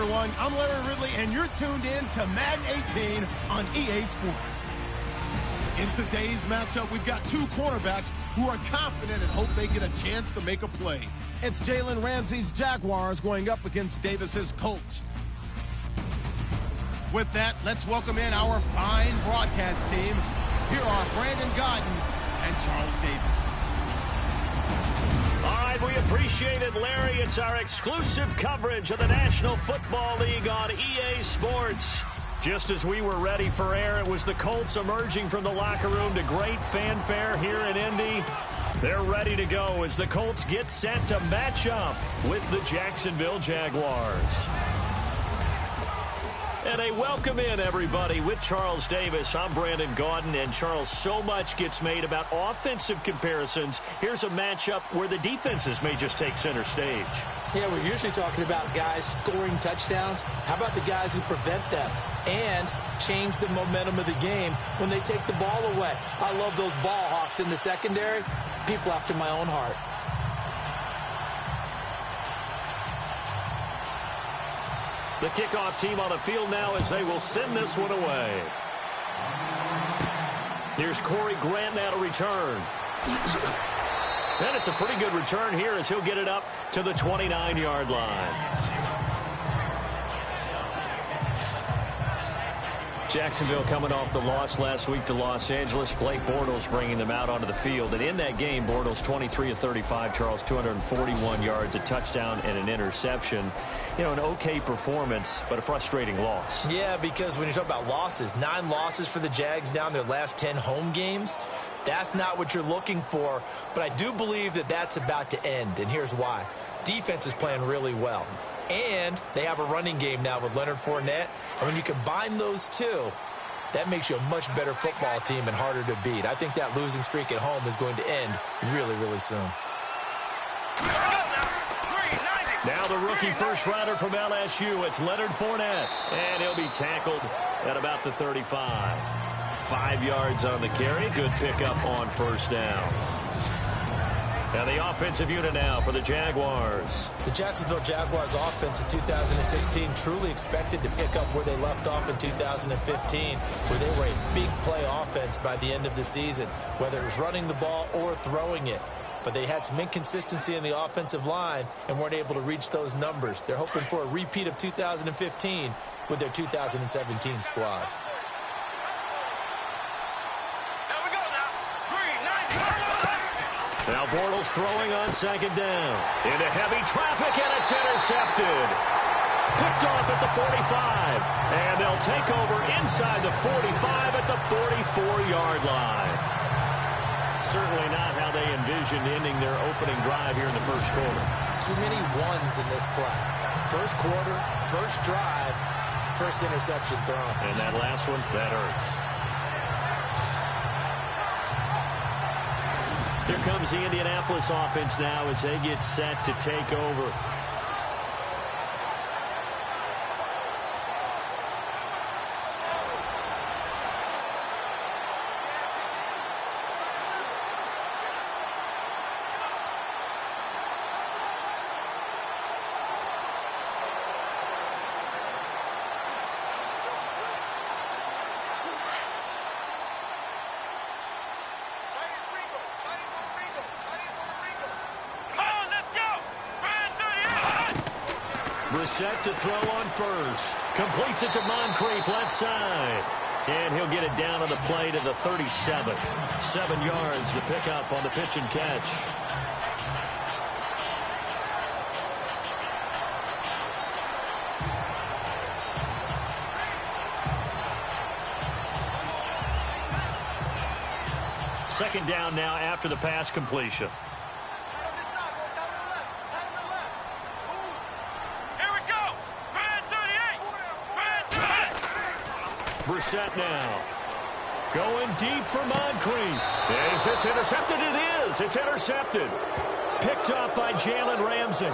everyone. I'm Larry Ridley, and you're tuned in to Madden 18 on EA Sports. In today's matchup, we've got two cornerbacks who are confident and hope they get a chance to make a play. It's Jalen Ramsey's Jaguars going up against Davis's Colts. With that, let's welcome in our fine broadcast team. Here are Brandon Godden and Charles Davis. All right, we appreciate it, Larry. It's our exclusive coverage of the National Football League on EA Sports. Just as we were ready for air, it was the Colts emerging from the locker room to great fanfare here in Indy. They're ready to go as the Colts get set to match up with the Jacksonville Jaguars. And a welcome in, everybody, with Charles Davis. I'm Brandon Gaudin, and Charles, so much gets made about offensive comparisons. Here's a matchup where the defenses may just take center stage. Yeah, we're usually talking about guys scoring touchdowns. How about the guys who prevent them and change the momentum of the game when they take the ball away? I love those ball hawks in the secondary. People after my own heart. The kickoff team on the field now as they will send this one away. Here's Corey Grant now to return. And it's a pretty good return here as he'll get it up to the 29-yard line. Jacksonville coming off the loss last week to Los Angeles. Blake Bortles bringing them out onto the field. And in that game, Bortles 23 of 35, Charles, 241 yards, a touchdown, and an interception. You know, an okay performance, but a frustrating loss. Yeah, because when you talk about losses, 9 losses for the Jags now in their last 10 home games. That's not what you're looking for, but I do believe that that's about to end, and here's why. Defense is playing really well. And they have a running game now with Leonard Fournette. And when you combine those two, that makes you a much better football team and harder to beat. I think that losing streak at home is going to end really, really soon. Now the rookie first rounder from LSU, it's Leonard Fournette. And he'll be tackled at about the 35. 5 yards on the carry. Good pickup on first down. And the offensive unit now for the Jaguars. The Jacksonville Jaguars offense in 2016 truly expected to pick up where they left off in 2015, where they were a big play offense by the end of the season, whether it was running the ball or throwing it. But they had some inconsistency in the offensive line and weren't able to reach those numbers. They're hoping for a repeat of 2015 with their 2017 squad. Now Bortles throwing on second down. Into heavy traffic, and it's intercepted. Picked off at the 45. And they'll take over inside the 45 at the 44-yard line. Certainly not how they envisioned ending their opening drive here in the first quarter. Too many ones in this play. First quarter, first drive, first interception thrown. And that last one, that hurts. Here comes the Indianapolis offense now as they get set to take over. Set to throw on first. Completes it to Moncrief left side. And he'll get it down on the play to the 37. 7 yards to pick up on the pitch and catch. Second down now after the pass completion. Brissett now. Going deep for Moncrief. Is this intercepted? It is. It's intercepted. Picked up by Jalen Ramsey.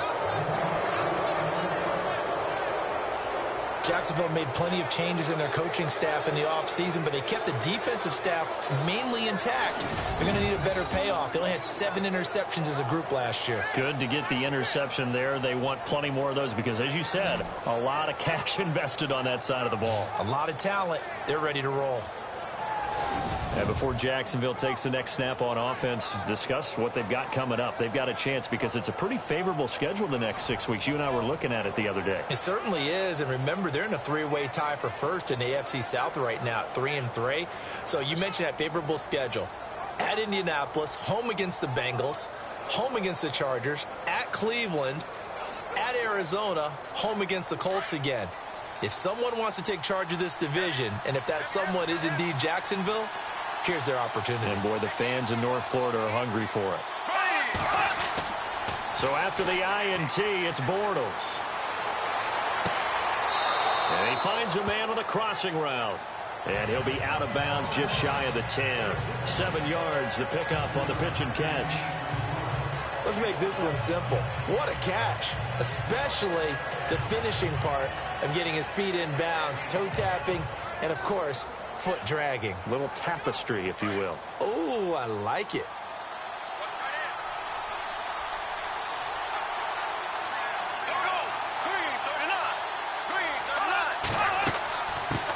Jacksonville made plenty of changes in their coaching staff in the offseason, but they kept the defensive staff mainly intact. They're going to need a better payoff. They only had 7 interceptions as a group last year. Good to get the interception there. They want plenty more of those because, as you said, a lot of cash invested on that side of the ball. A lot of talent. They're ready to roll. And before Jacksonville takes the next snap on offense, discuss what they've got coming up. They've got a chance because it's a pretty favorable schedule the next 6 weeks. You and I were looking at it the other day. It certainly is. And remember, they're in a 3-way tie for first in the AFC South right now at 3-3. So you mentioned that favorable schedule. At Indianapolis, home against the Bengals, home against the Chargers, at Cleveland, at Arizona, home against the Colts again. If someone wants to take charge of this division, and if that someone is indeed Jacksonville, here's their opportunity. And, boy, the fans in North Florida are hungry for it. So after the INT, it's Bortles. And he finds a man on the crossing route. And he'll be out of bounds just shy of the 10. 7 yards, the pickup on the pitch and catch. Let's make this one simple. What a catch, especially the finishing part of getting his feet in bounds, toe tapping, and, of course, foot dragging. Little tapestry, if you will. Oh, I like it.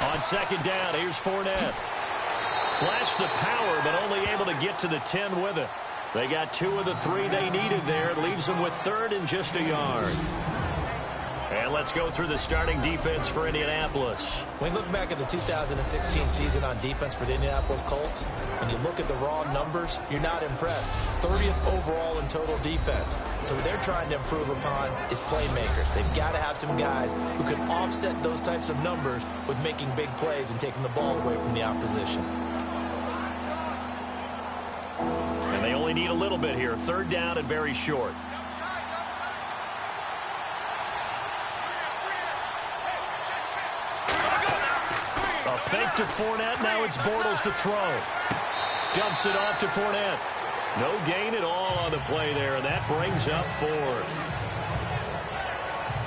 On second down, here's Fournette. Flashed the power, but only able to get to the 10 with it. They got 2 of the 3 they needed there. It leaves them with 3rd and just a yard. And let's go through the starting defense for Indianapolis. When you look back at the 2016 season on defense for the Indianapolis Colts, when you look at the raw numbers, you're not impressed. 30th overall in total defense. So what they're trying to improve upon is playmakers. They've got to have some guys who can offset those types of numbers with making big plays and taking the ball away from the opposition. And they only need a little bit here. 3rd down and very short. A fake to Fournette. Now it's Bortles to throw. Dumps it off to Fournette. No gain at all on the play there. That brings up 4th.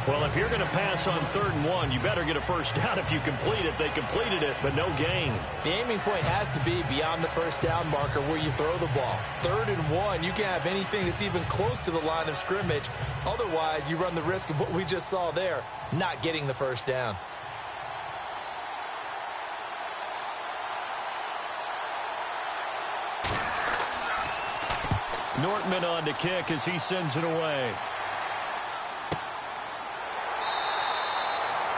Well, if you're going to pass on 3rd and 1, you better get a first down if you complete it. They completed it, but no gain. The aiming point has to be beyond the first down marker where you throw the ball. 3rd and 1, you can't have anything that's even close to the line of scrimmage. Otherwise, you run the risk of what we just saw there, not getting the first down. Nortman on to kick as he sends it away.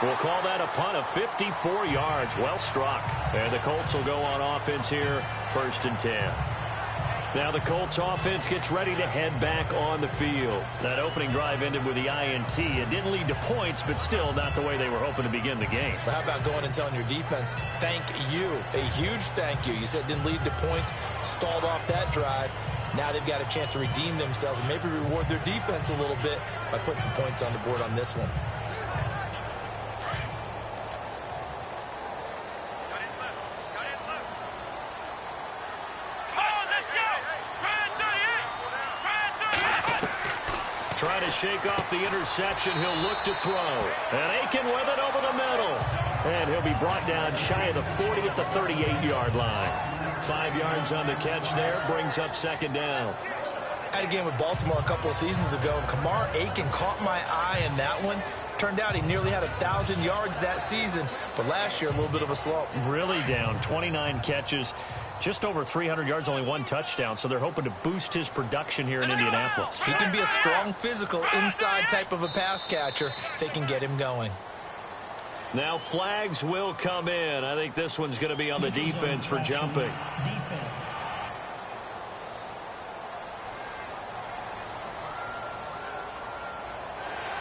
We'll call that a punt of 54 yards. Well struck. And the Colts will go on offense here, 1st and 10. Now the Colts offense gets ready to head back on the field. That opening drive ended with the INT. It didn't lead to points, but still not the way they were hoping to begin the game. But how about going and telling your defense, thank you. A huge thank you. You said it didn't lead to points, stalled off that drive. Now they've got a chance to redeem themselves and maybe reward their defense a little bit by putting some points on the board on this one. Trying to shake off the interception. He'll look to throw. And Aiken with it over the middle. And he'll be brought down shy of the 40 at the 38-yard line. 5 yards on the catch there. Brings up 2nd down. I had a game with Baltimore a couple of seasons ago. Kamar Aiken caught my eye in that one. Turned out he nearly had 1,000 yards that season. But last year, a little bit of a slump. Really down. 29 catches. Just over 300 yards, only 1 touchdown. So they're hoping to boost his production here in Indianapolis. He can be a strong, physical, inside type of a pass catcher if they can get him going. Now flags will come in. I think this one's going to be on the defense for jumping.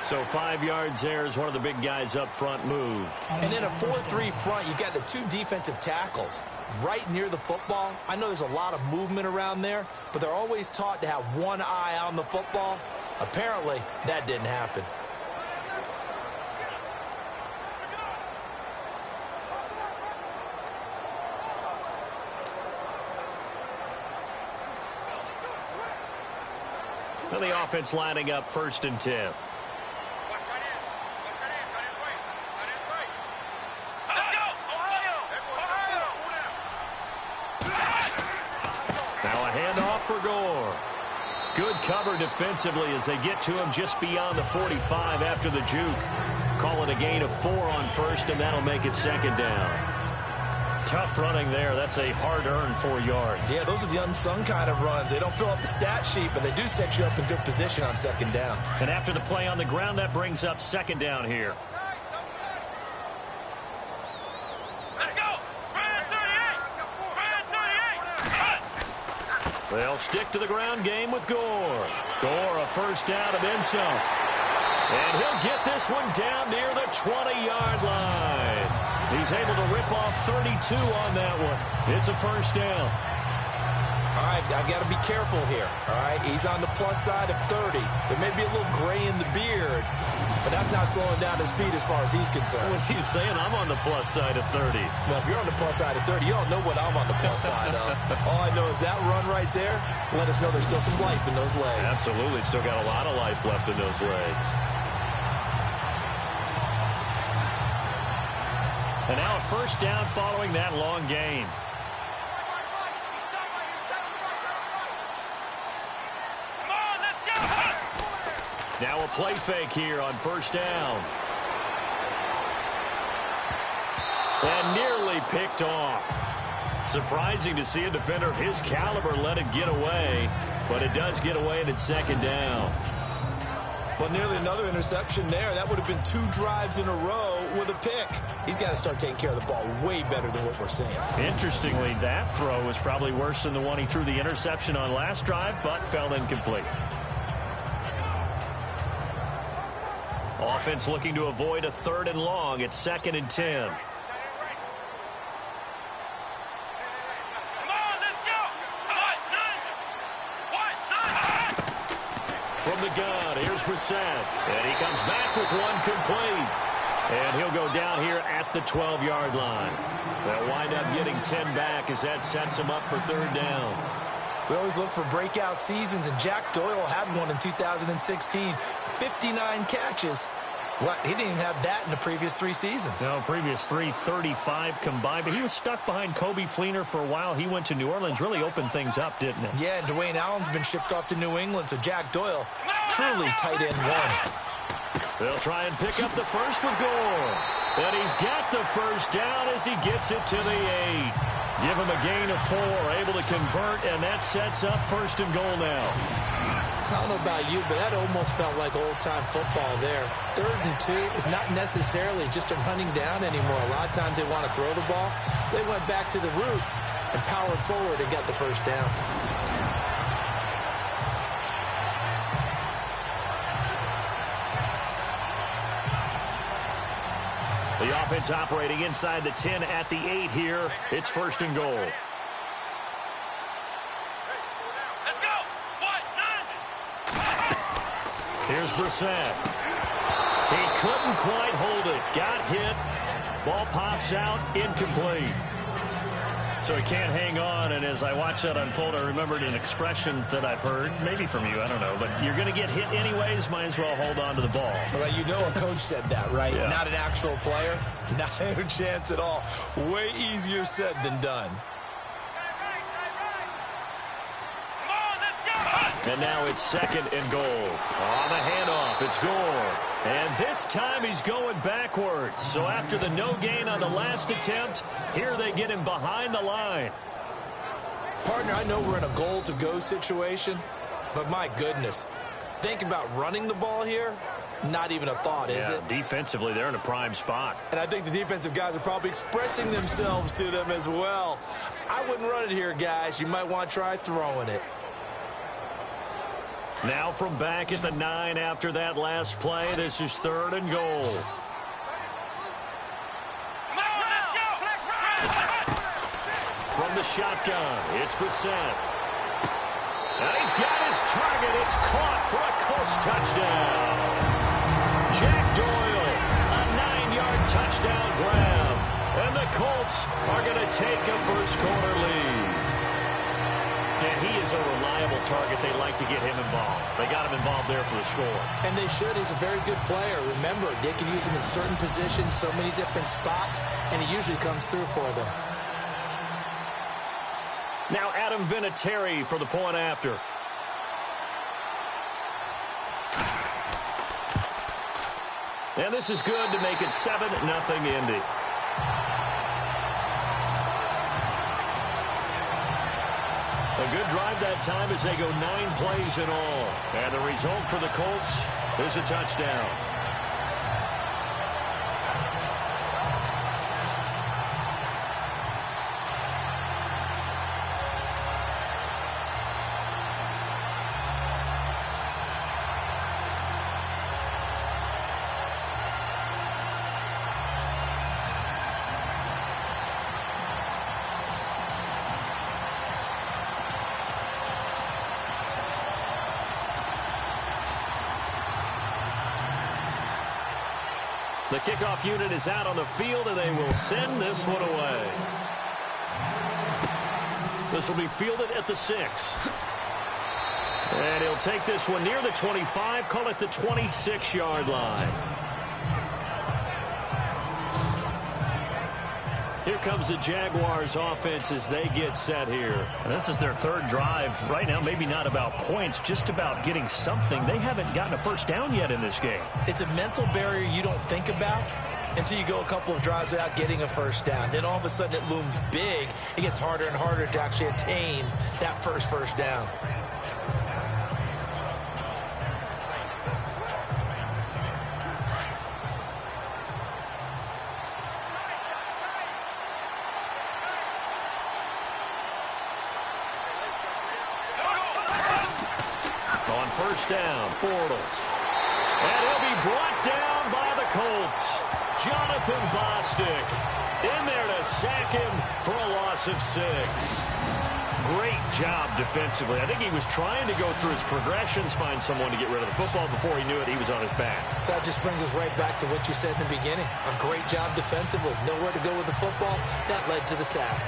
So 5 yards there as one of the big guys up front moved. And in a 4-3 front, you got the 2 defensive tackles right near the football. I know there's a lot of movement around there, but they're always taught to have one eye on the football. Apparently, that didn't happen. Now the offense lining up 1st and 10. Good cover defensively as they get to him just beyond the 45 after the juke. Call it a gain of 4 on first, and that'll make it second down. Tough running there. That's a hard-earned 4 yards. Yeah, those are the unsung kind of runs. They don't fill up the stat sheet, but they do set you up in good position on second down. And after the play on the ground, that brings up second down here. Let's go! Brand 38! They'll stick to the ground game with Gore. Gore, a first down and then some. And he'll get this one down near the 20-yard line. He's able to rip off 32 on that one. It's a first down. All right, I got to be careful here. All right, he's on the plus side of 30. There may be a little gray in the beard, but that's not slowing down his speed as far as he's concerned. When he's saying I'm on the plus side of 30. Well, if you're on the plus side of 30, you don't know what I'm on the plus side of. All I know is that run right there let us know there's still some life in those legs. Absolutely, still got a lot of life left in those legs. And now a first down following that long gain. Come on, let's go! Now a play fake here on first down. And nearly picked off. Surprising to see a defender of his caliber let it get away, but it does get away and it's second down. Well, nearly another interception there. That would have been 2 drives in a row with a pick. He's got to start taking care of the ball way better than what we're seeing. Interestingly, that throw was probably worse than the one he threw the interception on last drive, but fell incomplete. Offense looking to avoid a 3rd and long. It's 2nd and 10. From the gun, here's Brissett. And he comes back with one complete. And he'll go down here at the 12-yard line. They'll wind up getting 10 back as that sets him up for 3rd down. We always look for breakout seasons, and Jack Doyle had one in 2016. 59 catches. What? He didn't even have that in the previous 3 seasons. No, previous 3, 35 combined. But he was stuck behind Kobe Fleener for a while. He went to New Orleans, really opened things up, didn't it? Yeah, and Dwayne Allen's been shipped off to New England, so Jack Doyle, truly tight end 1. They'll try and pick up the first with Gore. And he's got the first down as he gets it to the 8. Give him a gain of 4, able to convert, and that sets up 1st and goal now. I don't know about you, but that almost felt like old-time football there. 3rd and 2 is not necessarily just a running down anymore. A lot of times they want to throw the ball. They went back to the roots and powered forward and got the first down. The offense operating inside the 10 at the 8 here. It's 1st and goal. Here's Brissett. He couldn't quite hold it. Got hit. Ball pops out. Incomplete. So he can't hang on, and as I watch that unfold, I remembered an expression that I've heard, maybe from you, I don't know, but you're going to get hit anyways, might as well hold on to the ball. Well, you know a coach said that, right? Yeah. Not an actual player. Not a chance at all. Way easier said than done. And now it's 2nd and goal. On the handoff, it's Gore. And this time he's going backwards. So after the no gain on the last attempt, here they get him behind the line. Partner, I know we're in a goal-to-go situation, but my goodness. Think about running the ball here. Not even a thought, is it? Defensively, they're in a prime spot. And I think the defensive guys are probably expressing themselves to them as well. I wouldn't run it here, guys. You might want to try throwing it. Now from back at the 9 after that last play, this is 3rd and goal. From the shotgun, it's Brissett. And he's got his target. It's caught for a Colts touchdown. Jack Doyle, a 9-yard touchdown grab. And the Colts are going to take a first-quarter lead. And he is a reliable target. They like to get him involved. They got him involved there for the score. And they should. He's a very good player. Remember, they can use him in certain positions, so many different spots, and he usually comes through for them. Now Adam Vinatieri for the point after. And this is good to make it 7-0 Indy. A good drive that time as they go 9 plays in all. And the result for the Colts is a touchdown. The kickoff unit is out on the field, and they will send this one away. This will be fielded at the 6. And he'll take this one near the 25, call it the 26-yard line. Here comes the Jaguars offense as they get set here. And this is their 3rd drive. Right now, maybe not about points, just about getting something. They haven't gotten a first down yet in this game. It's a mental barrier you don't think about until you go a couple of drives without getting a first down. Then all of a sudden it looms big. It gets harder and harder to actually attain that first down. First down, Bortles. And he'll be brought down by the Colts. Jonathan Bostic in there to sack him for a loss of 6. Great job defensively. I think he was trying to go through his progressions, find someone to get rid of the football. Before he knew it, he was on his back. So that just brings us right back to what you said in the beginning. A great job defensively. Nowhere to go with the football. That led to the sack.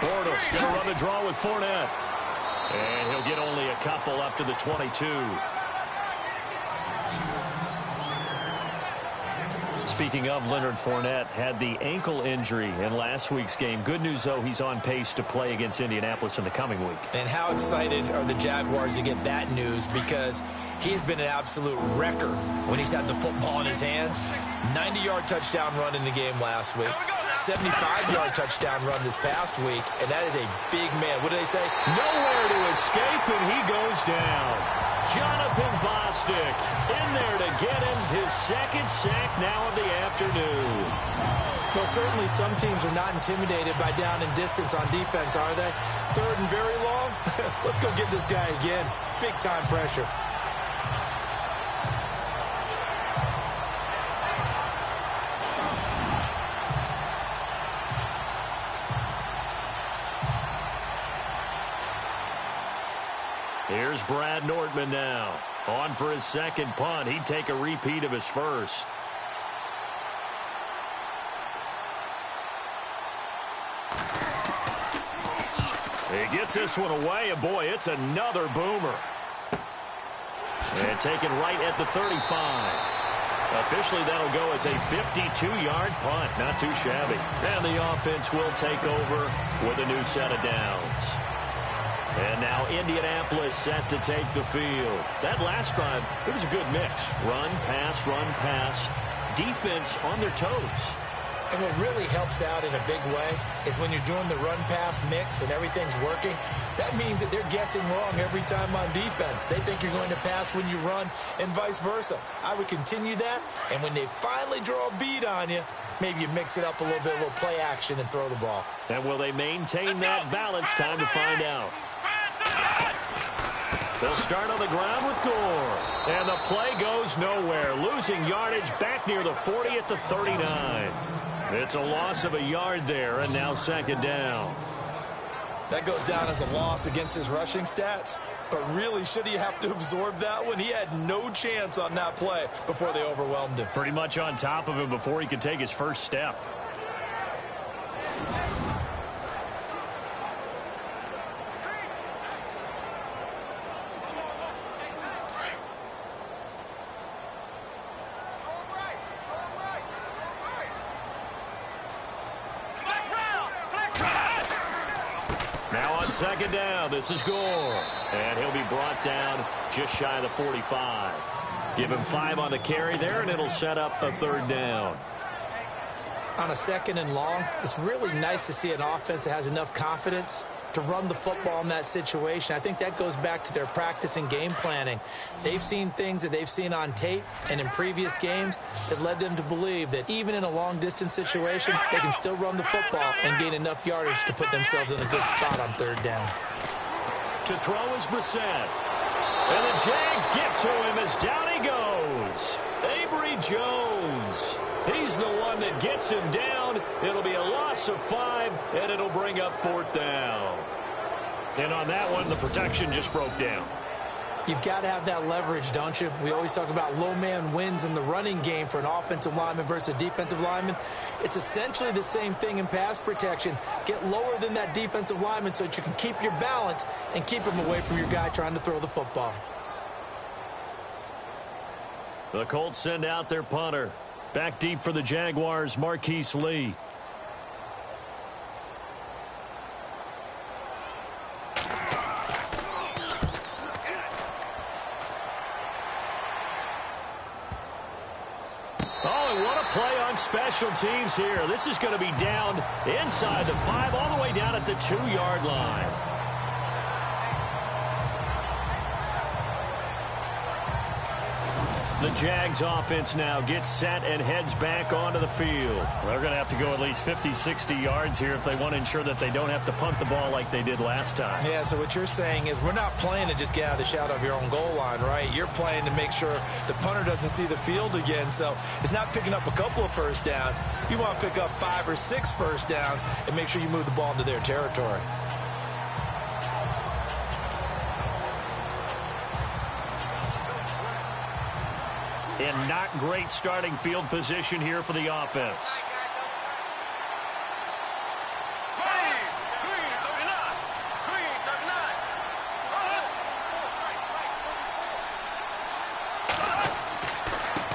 Bortles going to run the draw with Fournette. And he'll get only a couple up to the 22. Speaking of, Leonard Fournette had the ankle injury in last week's game. Good news, though, he's on pace to play against Indianapolis in the coming week. And how excited are the Jaguars to get that news, because he has been an absolute wrecker when he's had the football in his hands. 90-yard touchdown run in the game last week. 75-yard touchdown run this past week, and that is a big man. What do they say? Nowhere to escape, and he goes down. Jonathan Bostic in there to get him his 2nd sack now of the afternoon. Well, certainly some teams are not intimidated by down and distance on defense, are they? 3rd and very long? Let's go get this guy again. Big-time pressure. Here's Brad Nordman now. On for his 2nd punt. He'd take a repeat of his 1st. He gets this one away, and boy, it's another boomer. And taken right at the 35. Officially, that'll go as a 52-yard punt. Not too shabby. And the offense will take over with a new set of downs. And now Indianapolis set to take the field. That last drive, it was a good mix. Run, pass, defense on their toes. And what really helps out in a big way is when you're doing the run-pass mix and everything's working, that means that they're guessing wrong every time on defense. They think you're going to pass when you run and vice versa. I would continue that, and when they finally draw a bead on you, maybe you mix it up a little bit, a little play action, and throw the ball. And will they maintain that balance? Time to find out. They'll start on the ground with Gore. And the play goes nowhere. Losing yardage back near the 40 at the 39. It's a loss of a yard there, and now 2nd down. That goes down as a loss against his rushing stats. But really, should he have to absorb that one? He had no chance on that play before they overwhelmed him. Pretty much on top of him before he could take his first step. Now on second down, this is Gore. And he'll be brought down just shy of the 45. Give him 5 on the carry there, and it'll set up a third down. On a second and long, it's really nice to see an offense that has enough confidence to run the football in that situation. I think that goes back to their practice and game planning. They've seen things that they've seen on tape and in previous games that led them to believe that even in a long-distance situation, they can still run the football and gain enough yardage to put themselves in a good spot on third down. To throw is Brissett. And the Jags get to him as down he goes. Avery Jones. He's the one that gets him down. It'll be a loss of 5, and it'll bring up fourth down. And on that one, the protection just broke down. You've got to have that leverage, don't you? We always talk about low man wins in the running game for an offensive lineman versus a defensive lineman. It's essentially the same thing in pass protection. Get lower than that defensive lineman so that you can keep your balance and keep him away from your guy trying to throw the football. The Colts send out their punter. Back deep for the Jaguars, Marquise Lee. Oh, and what a play on special teams here. This is going to be down inside the 5, all the way down at the 2-yard line. The Jags offense now gets set and heads back onto the field. They're going to have to go at least 50, 60 yards here if they want to ensure that they don't have to punt the ball like they did last time. Yeah, so what you're saying is we're not playing to just get out of the shadow of your own goal line, right? You're playing to make sure the punter doesn't see the field again. So it's not picking up a couple of first downs. You want to pick up 5 or 6 first downs and make sure you move the ball into their territory. And not great starting field position here for the offense.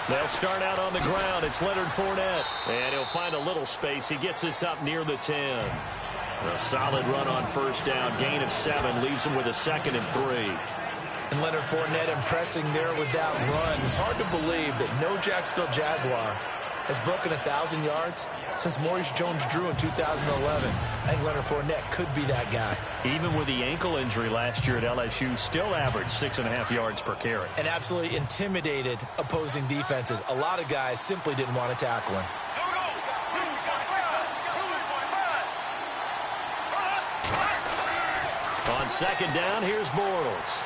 They'll start out on the ground. It's Leonard Fournette. And he'll find a little space. He gets us up near the 10. A solid run on first down. Gain of 7 leaves him with a 2nd and 3. And Leonard Fournette impressing there with that run. It's hard to believe that no Jacksonville Jaguar has broken 1,000 yards since Maurice Jones-Drew in 2011. I think Leonard Fournette could be that guy. Even with the ankle injury last year at LSU, still averaged 6.5 yards per carry. And absolutely intimidated opposing defenses. A lot of guys simply didn't want to tackle him. On second down, here's Bortles.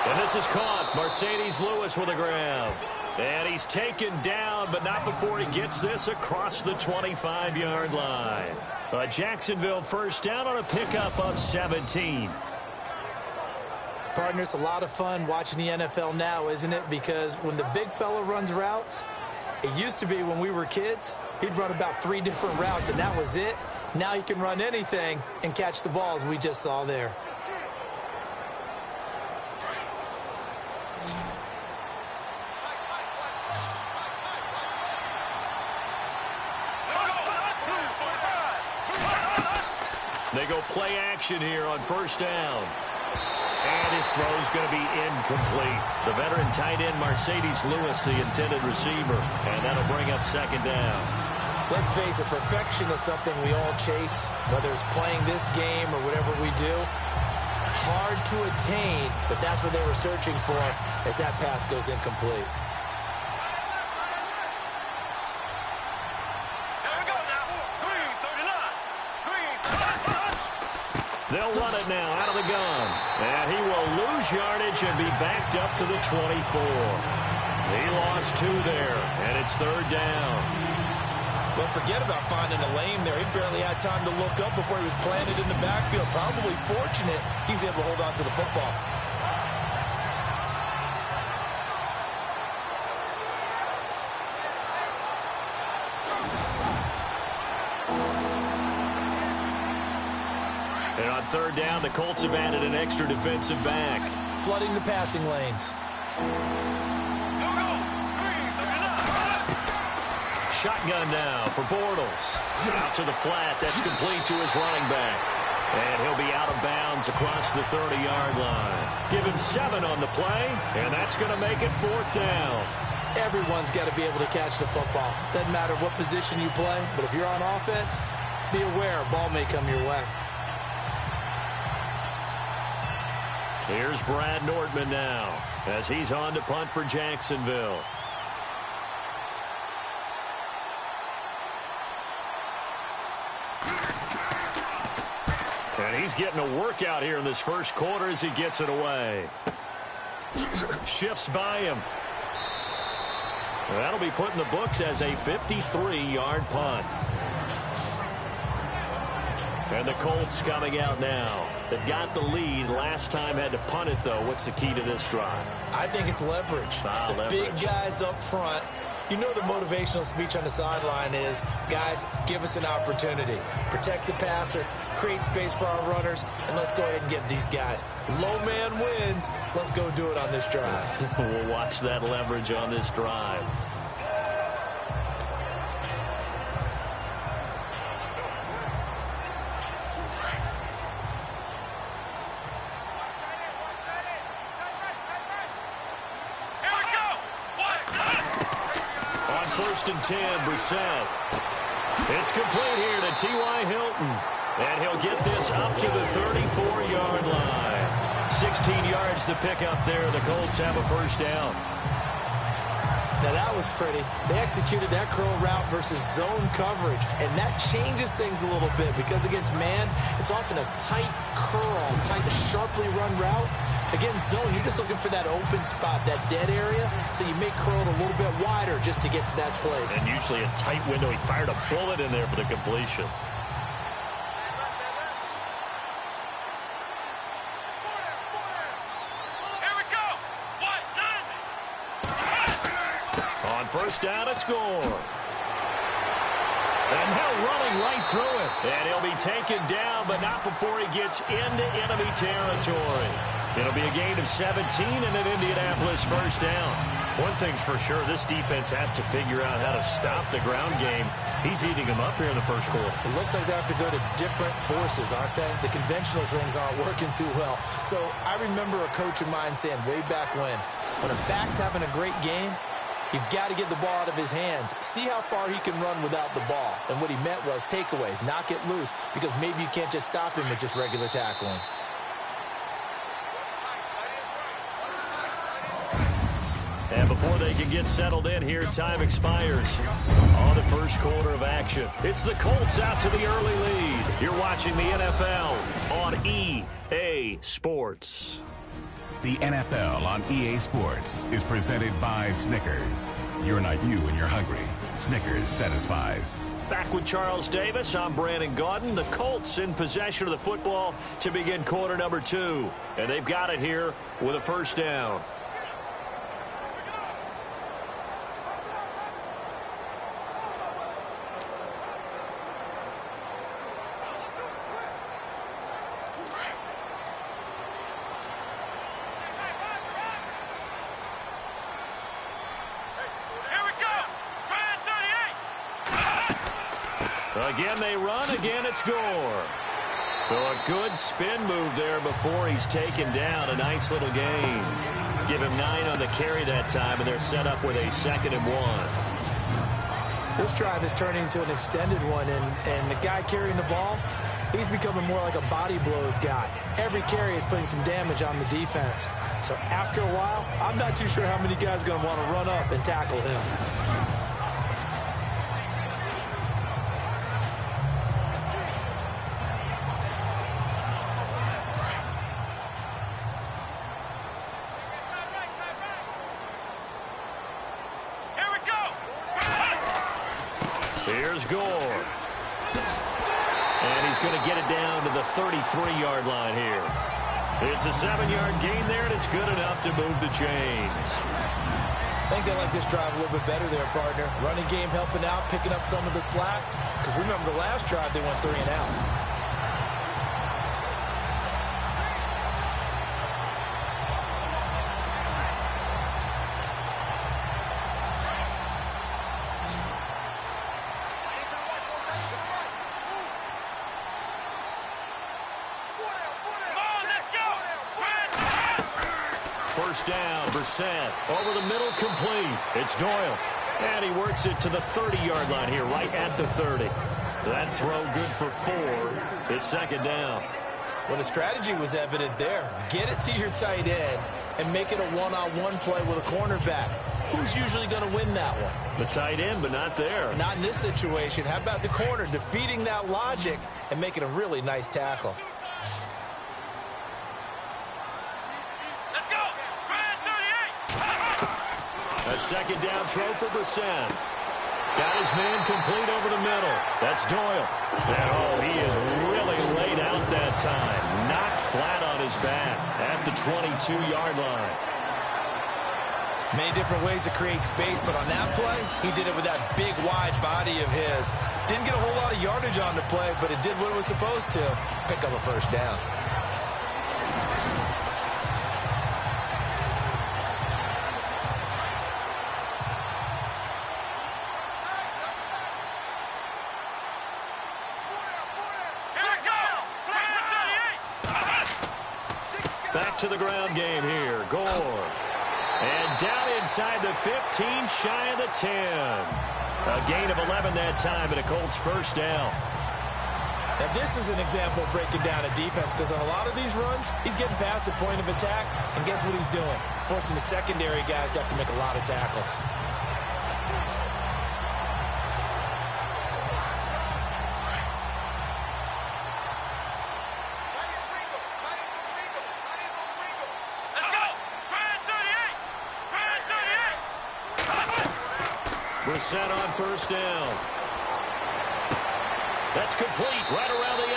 And this is caught. Mercedes Lewis with a grab. And he's taken down, but not before he gets this across the 25-yard line. A Jacksonville first down on a pickup of 17. Partner, it's a lot of fun watching the NFL now, isn't it? Because when the big fella runs routes, it used to be when we were kids, he'd run about 3 different routes, and that was it. Now he can run anything and catch the balls we just saw there. They go play action here on first down. And his throw is going to be incomplete. The veteran tight end Mercedes Lewis, the intended receiver. And that'll bring up second down. Let's face it, perfection is something we all chase, whether it's playing this game or whatever we do. Hard to attain, but that's what they were searching for as that pass goes incomplete. They'll run it now out of the gun. And he will lose yardage and be backed up to the 24. He lost 2 there, and it's third down. Don't forget about finding a lane there. He barely had time to look up before he was planted in the backfield. Probably fortunate he was able to hold on to the football. And on third down, the Colts have added an extra defensive back. Flooding the passing lanes. Shotgun now for Bortles. Out to the flat. That's complete to his running back. of bounds across the 30-yard line. Give him 7 on the play, and that's going to make it 4th down. Everyone's got to be able to catch the football. Doesn't matter what position you play, but if you're on offense, be aware a ball may come your way. Here's Brad Nordman now as he's on to punt for Jacksonville. And he's getting a workout here in this first quarter as he gets it away. Shifts by him. That'll be put in the books as a 53-yard punt. And the Colts coming out now. They've got the lead. Last time had to punt it, though. What's the key to this drive? I think it's leverage. Big guys up front. You know the motivational speech on the sideline is, guys, give us an opportunity. Protect the passer, create space for our runners, and let's go ahead and get these guys. Low man wins. Let's go do it on this drive. We'll watch that leverage on this drive. First and 10, Brissett. It's complete here to T.Y. Hilton. And he'll get this up to the 34-yard line. 16 yards to pick up there. The Colts have a first down. Now that was pretty. They executed that curl route versus zone coverage. And that changes things a little bit because against man, it's often a tight curl, tight, sharply run route. Against zone, you're just looking for that open spot, that dead area, so you may curl it a little bit wider just to get to that place. And usually a tight window. He fired a bullet in there for the completion. Here we go. On first down, it's Gore. And now running right through it. And he'll be taken down, but not before he gets into enemy territory. It'll be a gain of 17 and an Indianapolis first down. One thing's for sure, this defense has to figure out how to stop the ground game. He's eating them up here in the first quarter. It looks like they have to go to different forces, aren't they? The conventional things aren't working too well. So I remember a coach of mine saying way back when a back's having a great game, you've got to get the ball out of his hands. See how far he can run without the ball. And what he meant was takeaways, knock it loose, because maybe you can't just stop him with just regular tackling. And before they can get settled in here, time expires on the first quarter of action. It's the Colts out to the early lead. You're watching the NFL on EA Sports. The NFL on EA Sports is presented by Snickers. You're not you when you're hungry. Snickers satisfies. Back with Charles Davis, I'm Brandon Gaudin. The Colts in possession of the football to begin quarter number 2. And they've got it here with a first down. Again, they run. Again, it's Gore. So a good spin move there before he's taken down. A nice little gain. Give him 9 on the carry that time, and they're set up with a 2nd and 1. This drive is turning into an extended one, and the guy carrying the ball, he's becoming more like a body blows guy. Every carry is putting some damage on the defense. So after a while, I'm not too sure how many guys are going to want to run up and tackle him. Here's Gore. And he's going to get it down to the 33-yard line here. It's a 7-yard gain there, and it's good enough to move the chains. I think they like this drive a little bit better there, partner. Running game helping out, picking up some of the slack. Because remember the last drive, they went 3 and out. first down. Brissett over the middle, complete. It's Doyle. And he works it to the 30-yard line here, right at the 30. That throw good for 4. It's second down. Well, the strategy was evident there. Get it to your tight end and make it a one-on-one play with a cornerback. Who's usually going to win that one? The tight end, but not there. Not in this situation. How about the corner defeating that logic and making a really nice tackle? Let's go. Brad 38. A second down throw for Brissett. Got his man complete over the middle. That's Doyle. And, he is really laid out that time. Knocked flat on his back at the 22-yard line. Many different ways to create space, but on that play, he did it with that big, wide body of his. Didn't get a whole lot of yardage on the play, but it did what it was supposed to. Pick up a first down. Back to the ground game here. Gore. And down inside the 15, shy of the 10. A gain of 11 that time, and a Colts first down. Now, this is an example of breaking down a defense, because on a lot of these runs, he's getting past the point of attack, and guess what he's doing? Forcing the secondary guys to have to make a lot of tackles. Brissett on first down. That's complete right around the 8.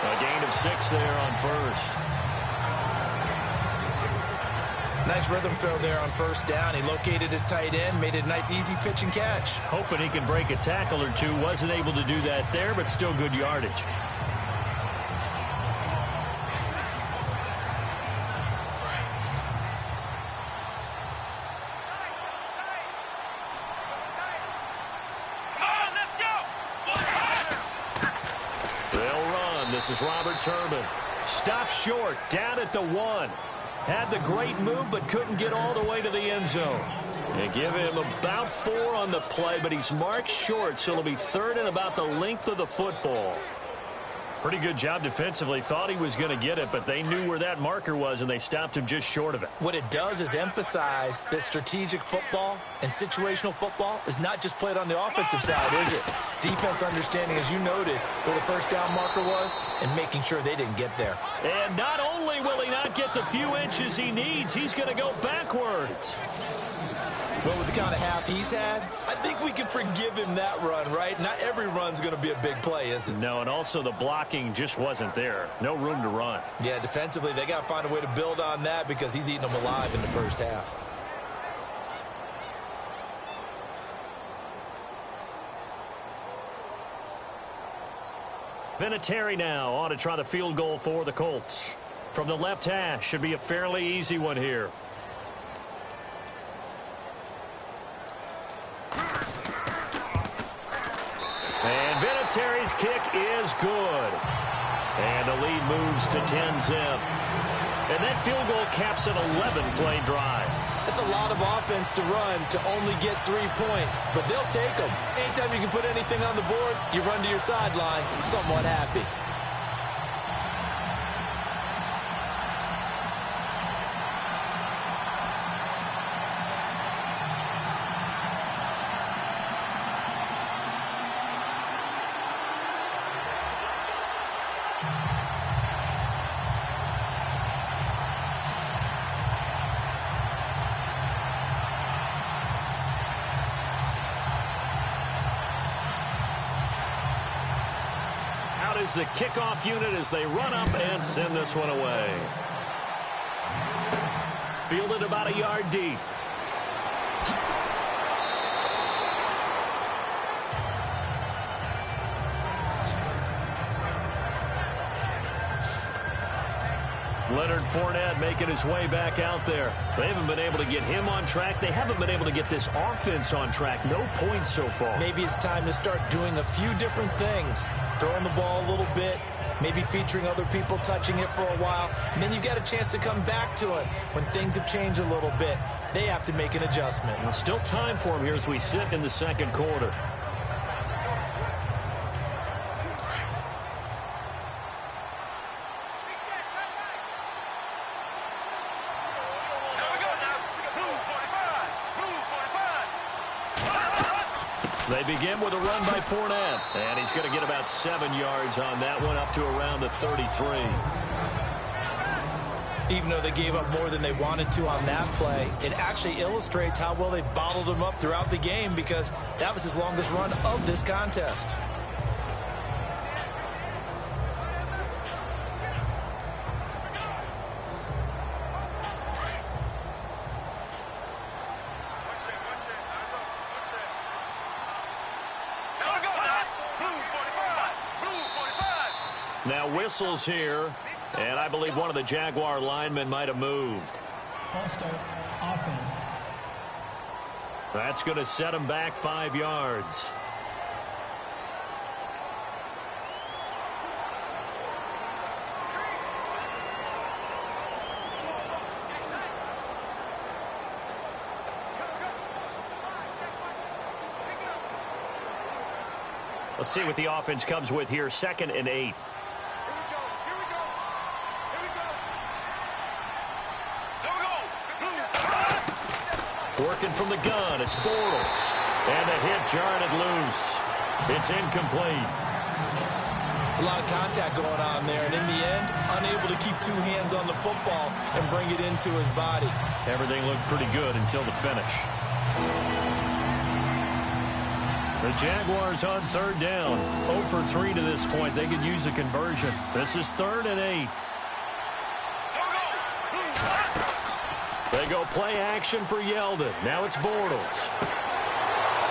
A gain of 6 there on first. Nice rhythm throw there on first down. He located his tight end, made it a nice easy pitch and catch. Hoping he can break a tackle or two. Wasn't able to do that there, but still good yardage. This is Robert Turbin. Stopped short, down at the 1. Had the great move, but couldn't get all the way to the end zone. They give him about 4 on the play, but he's marked short, so it'll be third and about the length of the football. Pretty good job defensively. Thought he was going to get it, but they knew where that marker was, and they stopped him just short of it. What it does is emphasize that strategic football and situational football is not just played on the offensive side, is it? Defense understanding, as you noted, where the first down marker was and making sure they didn't get there. And not only will he not get the few inches he needs, he's going to go backwards. But with the kind of half he's had, I think we can forgive him that run, right? Not every run's going to be a big play, is it? No, and also the blocking just wasn't there. No room to run. Yeah, defensively, they got to find a way to build on that because he's eating them alive in the first half. Vinatieri now on to try the field goal for the Colts. From the left hash, should be a fairly easy one here. And Vinatieri's kick is good. And the lead moves to 10-zip. And that field goal caps an 11-play drive. That's a lot of offense to run to only get 3 points, but they'll take them. Anytime you can put anything on the board, you run to your sideline somewhat happy. Is the kickoff unit as they run up and send this one away. Fielded about a yard deep. Leonard Fournette making his way back out there. They haven't been able to get him on track. They haven't been able to get this offense on track. No points so far. Maybe it's time to start doing a few different things. Throwing the ball a little bit, maybe featuring other people touching it for a while, and then you get a chance to come back to it when things have changed a little bit. They have to make an adjustment. Well, still time for him here as we sit in the second quarter. They begin with a run by Fournette, and he's going to get about 7 yards on that one, up to around the 33. Even though they gave up more than they wanted to on that play, it actually illustrates how well they bottled him up throughout the game, because that was his longest run of this contest. Now whistles here, and I believe one of the Jaguar linemen might have moved. False start, offense. That's going to set him back 5 yards. Let's see what the offense comes with here. 2nd and 8. Working from the gun, it's Bortles. And the hit jarred it loose. It's incomplete. It's a lot of contact going on there, and in the end, unable to keep 2 hands on the football and bring it into his body. Everything looked pretty good until the finish. The Jaguars on 3rd down. 0 for 3 to this point. They could use a conversion. This is 3rd and 8. They go play action for Yeldon. Now it's Bortles.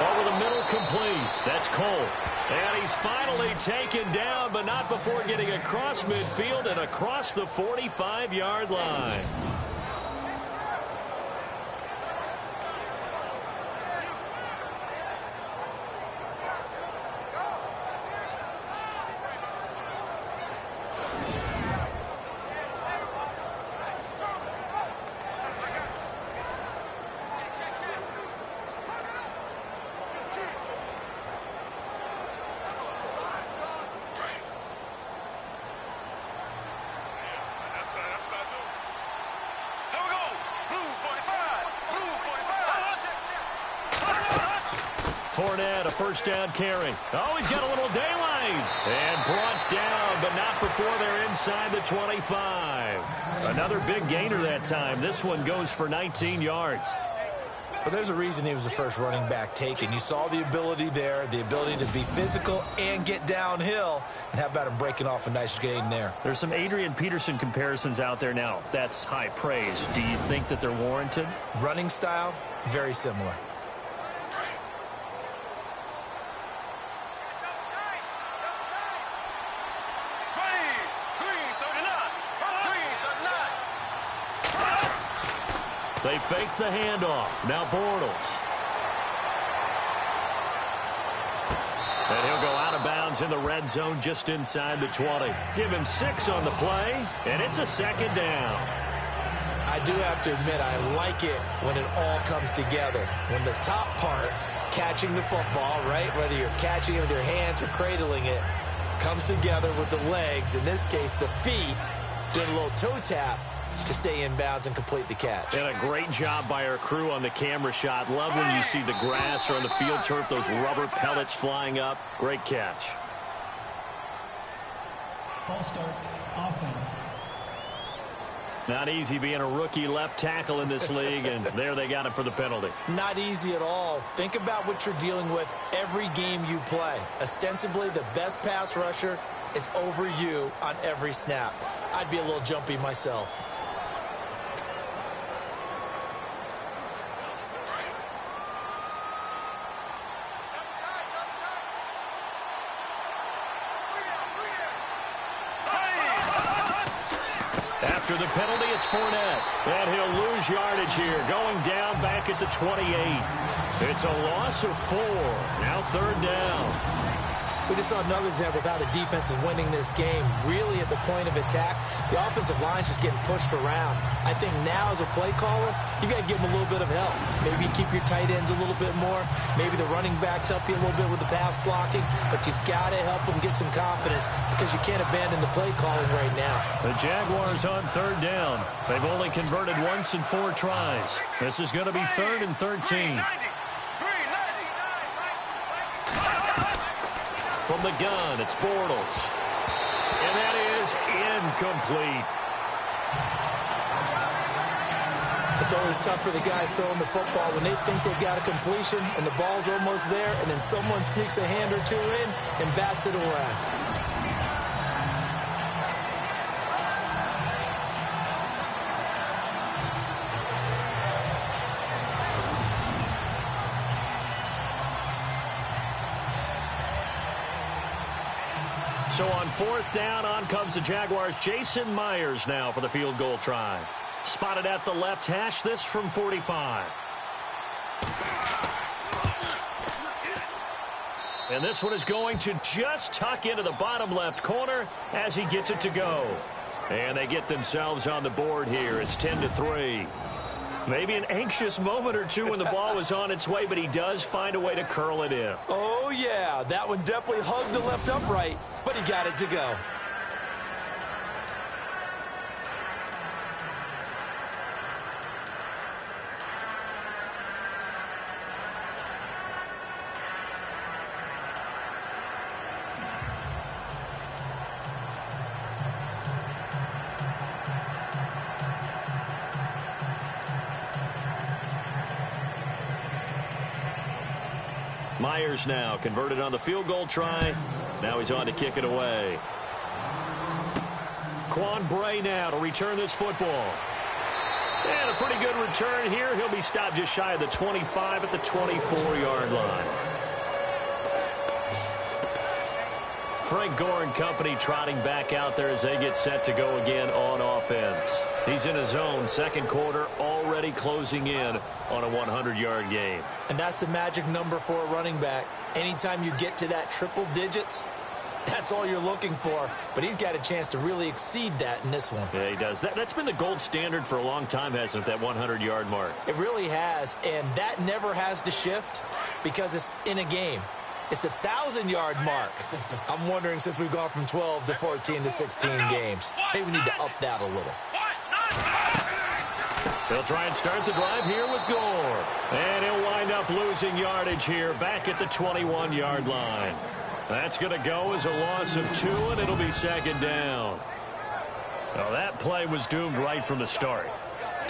Over the middle, complete. That's Cole. And he's finally taken down, but not before getting across midfield and across the 45-yard line. Fournette, a 1st down carry. Oh, he's got a little daylight. And brought down, but not before they're inside the 25. Another big gainer that time. This one goes for 19 yards. But there's a reason he was the first running back taken. You saw the ability there, the ability to be physical and get downhill. And how about him breaking off a nice gain there? There's some Adrian Peterson comparisons out there now. That's high praise. Do you think that they're warranted? Running style, very similar. They fake the handoff. Now Bortles. And he'll go out of bounds in the red zone just inside the 20. Give him 6 on the play, and it's a 2nd down. I do have to admit, I like it when it all comes together. When the top part, catching the football, right, whether you're catching it with your hands or cradling it, comes together with the legs, in this case the feet, doing a little toe tap to stay in bounds and complete the catch. And a great job by our crew on the camera shot. Love when you see the grass or on the field turf, those rubber pellets flying up. Great catch. False start, offense. Not easy being a rookie left tackle in this league, and there they got it for the penalty. Not easy at all. Think about what you're dealing with every game you play. Ostensibly, the best pass rusher is over you on every snap. I'd be a little jumpy myself. After the penalty, it's Fournette. And he'll lose yardage here, going down back at the 28. It's a loss of 4. Now 3rd down. I do have to admit, I like it when it all comes together. When the top part, catching it with your hands or cradling it, comes together with the legs, in this case the feet, doing a little toe tap to stay in bounds and complete the catch. It's a loss of 4. Now 3rd down. We just saw another example of how the defense is winning this game. Really at the point of attack, the offensive line's just getting pushed around. I think now as a play caller, you got to give them a little bit of help. Maybe keep your tight ends a little bit more. Maybe the running backs help you a little bit with the pass blocking. But you've got to help them get some confidence because you can't abandon the play calling right now. The Jaguars on third down. They've only converted once in 4 tries. This is going to be 3rd and 13. From the gun, it's Bortles. And that is incomplete. It's always tough for the guys throwing the football when they think they've got a completion and the ball's almost there, and then someone sneaks a hand or two in and bats it away. So on 4th down, on comes the Jaguars. Jason Myers now for the field goal try. Spotted at the left hash, this from 45. And this one is going to just tuck into the bottom left corner as he gets it to go. And they get themselves on the board here. It's 10-3. Maybe an anxious moment or two when the ball was on its way, but he does find a way to curl it in. Oh, yeah. That one definitely hugged the left upright, but he got it to go. Myers now converted on the field goal try. Now he's on to kick it away. Quan Bray now to return this football. And a pretty good return here. He'll be stopped just shy of the 25 at the 24-yard line. Frank Gore and company trotting back out there as they get set to go again on offense. He's in his own second quarter, already closing in on a 100-yard game. And that's the magic number for a running back. Anytime you get to that triple digits, that's all you're looking for. But he's got a chance to really exceed that in this one. Yeah, he does. That's been the gold standard for a long time, hasn't it, that 100-yard mark? It really has, and that never has to shift because it's in a game. It's a 1,000-yard mark. I'm wondering, since we've gone from 12 to 14 to 16 games, maybe we need to up that a little. They'll try and start the drive here with Gore. And he'll wind up losing yardage here back at the 21-yard line. That's going to go as a loss of 2, and it'll be second down. Well, that play was doomed right from the start.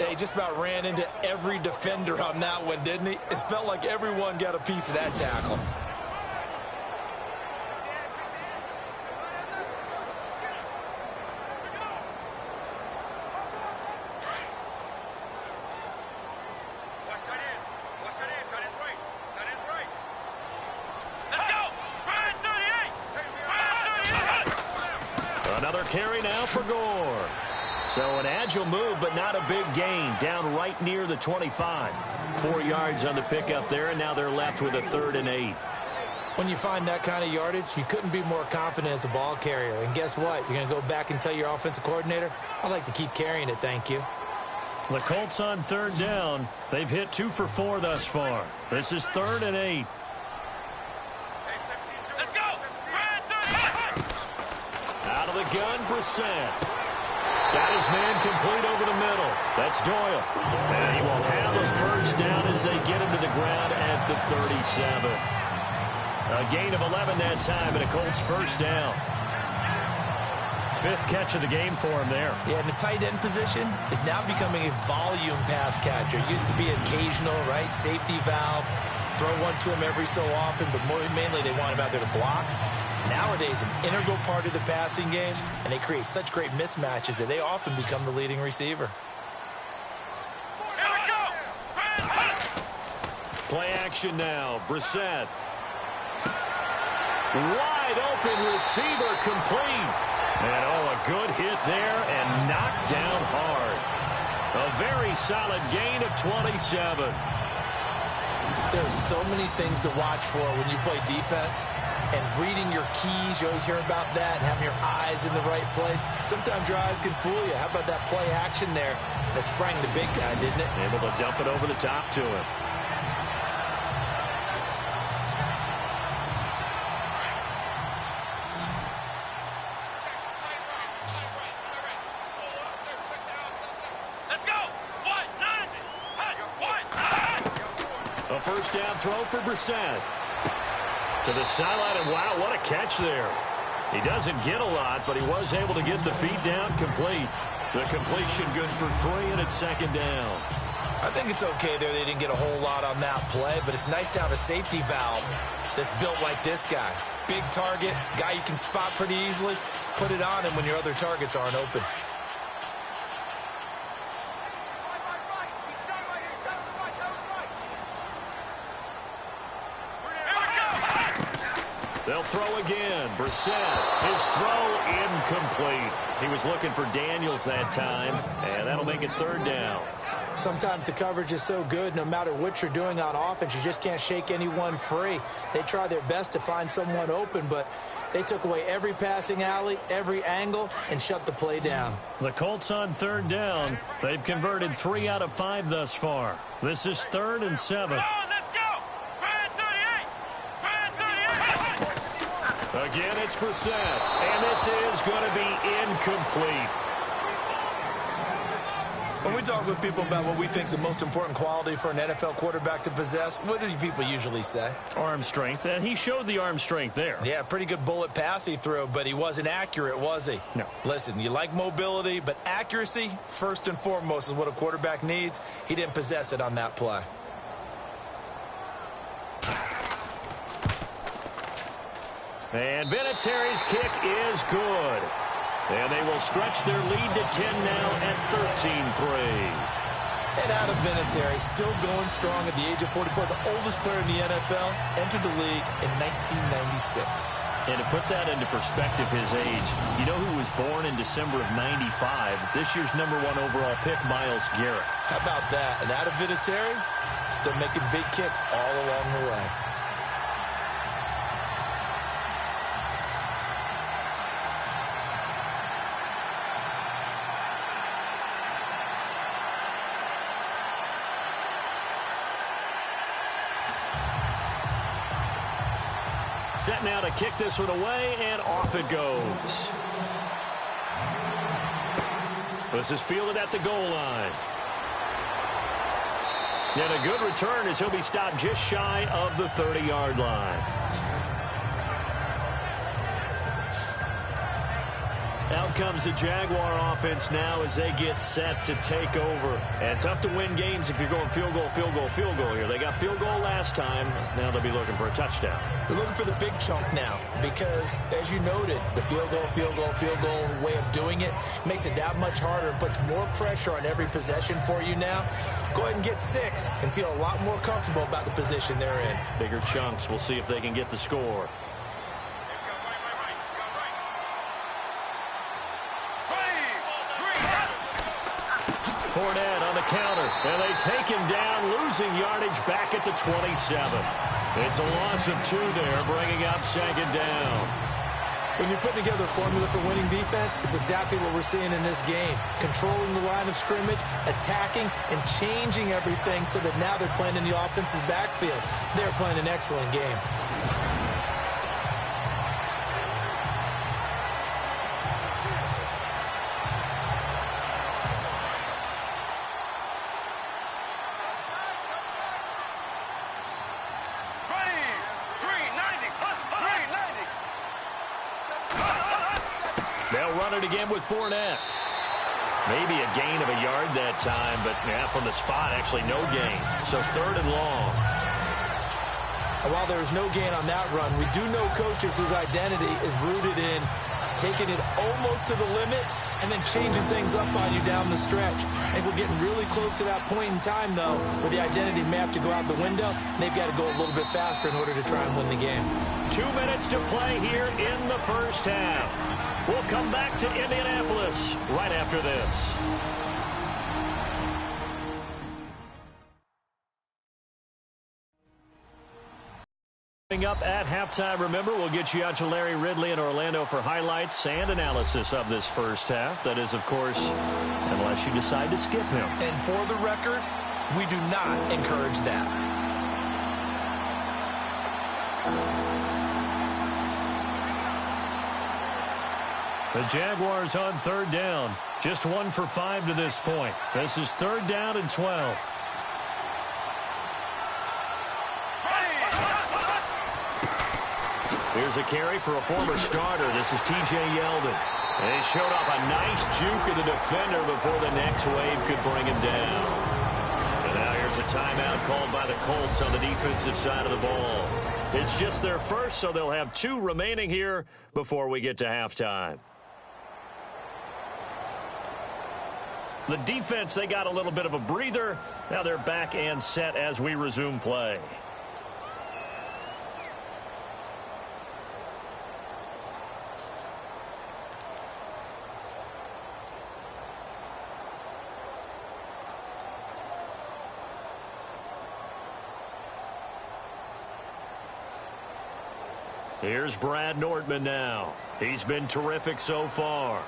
He just about ran into every defender on that one, didn't he? It felt like everyone got a piece of that tackle. Another carry now for Gore. So an agile move, but not a big gain. Down right near the 25. 4 yards on the pickup there, and now they're left with a 3rd and 8. When you find that kind of yardage, you couldn't be more confident as a ball carrier. And guess what? You're going to go back and tell your offensive coordinator, I'd like to keep carrying it, thank you. The Colts on 3rd down. They've hit 2 for 4 thus far. This is 3rd and 8. Out of the gun, Brissett. Got his man complete over the middle. That's Doyle. And he will have a first down as they get him to the ground at the 37. A gain of 11 that time, and a Colts first down. 5th catch of the game for him there. Yeah, and the tight end position is now becoming a volume pass catcher. It used to be occasional, right? Safety valve. Throw one to him every so often, but mainly they want him out there to block. Nowadays, an integral part of the passing game, and they create such great mismatches that they often become the leading receiver. Play action now. Brissett. Wide open receiver complete. And a good hit there and knocked down hard. A very solid gain of 27. There's so many things to watch for when you play defense. and reading your keys. You always hear about that, and having your eyes in the right place. Sometimes your eyes can fool you. How about that play action there? That sprang the big guy, didn't it? Able to dump it over the top to him. A first down throw for Brissett. To the sideline, and wow, what a catch there. He doesn't get a lot, but he was able to get the feet down complete. The completion good for 3, and it's second down. I think it's okay there. They didn't get a whole lot on that play, but it's nice to have a safety valve that's built like this guy. Big target, guy you can spot pretty easily. Put it on him when your other targets aren't open. They'll throw again. Brissett, his throw incomplete. He was looking for Daniels that time, and that'll make it third down. Sometimes the coverage is so good, no matter what you're doing on offense, you just can't shake anyone free. They try their best to find someone open, but they took away every passing alley, every angle, and shut the play down. The Colts on third down. They've converted 3 out of 5 thus far. This is 3rd and 7. Again, it's Brissett, and this is going to be incomplete. When we talk with people about what we think the most important quality for an NFL quarterback to possess, what do people usually say? Arm strength, and he showed the arm strength there. Yeah, pretty good bullet pass he threw, but he wasn't accurate, was he? No. Listen, you like mobility, but accuracy, first and foremost, is what a quarterback needs. He didn't possess it on that play. And Vinatieri's kick is good. And they will stretch their lead to 10 now at 13-3. And Adam Vinatieri still going strong at the age of 44. The oldest player in the NFL, entered the league in 1996. And to put that into perspective, his age, you know who was born in December of 95? This year's #1 overall pick, Myles Garrett. How about that? And Adam Vinatieri still making big kicks all along the way. Set now to kick this one away, and off it goes. This is fielded at the goal line. And a good return as he'll be stopped just shy of the 30-yard line. Out comes the Jaguar offense now as they get set to take over. And tough to win games if you're going field goal, field goal, field goal here. They got field goal last time. Now they'll be looking for a touchdown. They're looking for the big chunk now because, as you noted, the field goal, field goal, field goal way of doing it makes it that much harder and puts more pressure on every possession for you now. Go ahead and get 6 and feel a lot more comfortable about the position they're in. Bigger chunks. We'll see if they can get the score. Fournette on the counter, and they take him down, losing yardage back at the 27. It's a loss of 2 there, bringing up second down. When you're putting together a formula for winning defense, it's exactly what we're seeing in this game. Controlling the line of scrimmage, attacking, and changing everything so that now they're playing in the offense's backfield. They're playing an excellent game. They'll run it again with Fournette. Maybe a gain of a yard that time, but yeah, from the spot, actually no gain. So 3rd and long. And while there is no gain on that run, we do know coaches whose identity is rooted in taking it almost to the limit and then changing things up on you down the stretch. And we're getting really close to that point in time, though, where the identity may have to go out the window, and they've got to go a little bit faster in order to try and win the game. 2 minutes to play here in the first half. We'll come back to Indianapolis right after this. Coming up at halftime, remember, we'll get you out to Larry Ridley in Orlando for highlights and analysis of this first half. That is, of course, unless you decide to skip him. And for the record, we do not encourage that. The Jaguars on third down. Just 1 for 5 to this point. This is third down and 12. Here's a carry for a former starter. This is T.J. Yeldon. And he showed off a nice juke of the defender before the next wave could bring him down. And now here's a timeout called by the Colts on the defensive side of the ball. It's just their first, so they'll have 2 remaining here before we get to halftime. The defense, they got a little bit of a breather. Now they're back and set as we resume play. Here's Brad Nordman now. He's been terrific so far.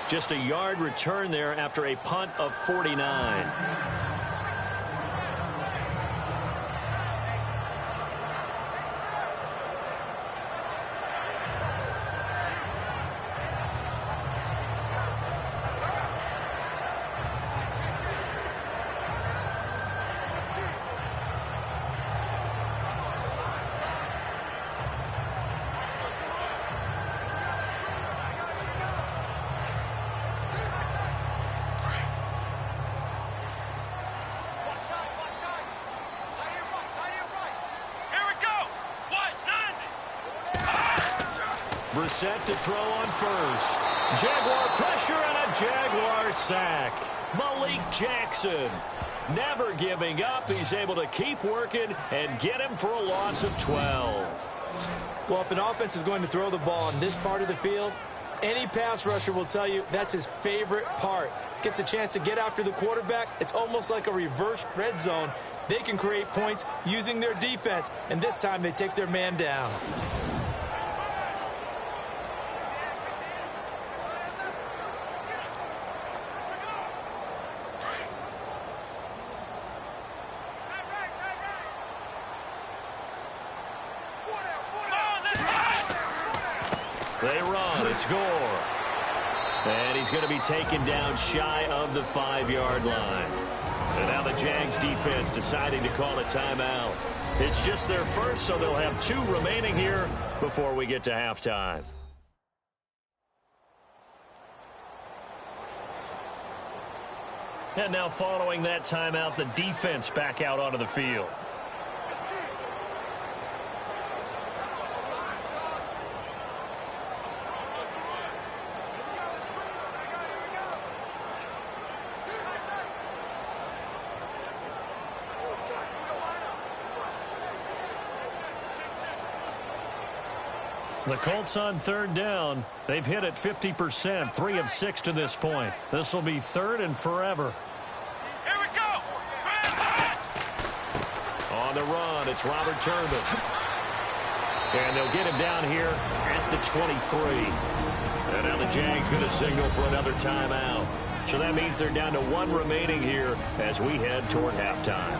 Just a yard return there after a punt of 49. Set to throw on first. Jaguar pressure and a Jaguar sack. Malik Jackson never giving up. He's able to keep working and get him for a loss of 12. Well, if an offense is going to throw the ball on this part of the field, any pass rusher will tell you that's his favorite part. Gets a chance to get after the quarterback. It's almost like a reverse red zone. They can create points using their defense, and this time they take their man down. They run. It's Gore. And he's going to be taken down shy of the 5-yard line. And now the Jags defense deciding to call a timeout. It's just their first, so they'll have 2 remaining here before we get to halftime. And now following that timeout, the defense back out onto the field. The Colts on third down. They've hit it 50%, 3 of 6 to this point. This will be third and forever. Here we go. On the run, it's Robert Turbin. And they'll get him down here at the 23. And now the Jags going to signal for another timeout. So that means they're down to 1 remaining here as we head toward halftime.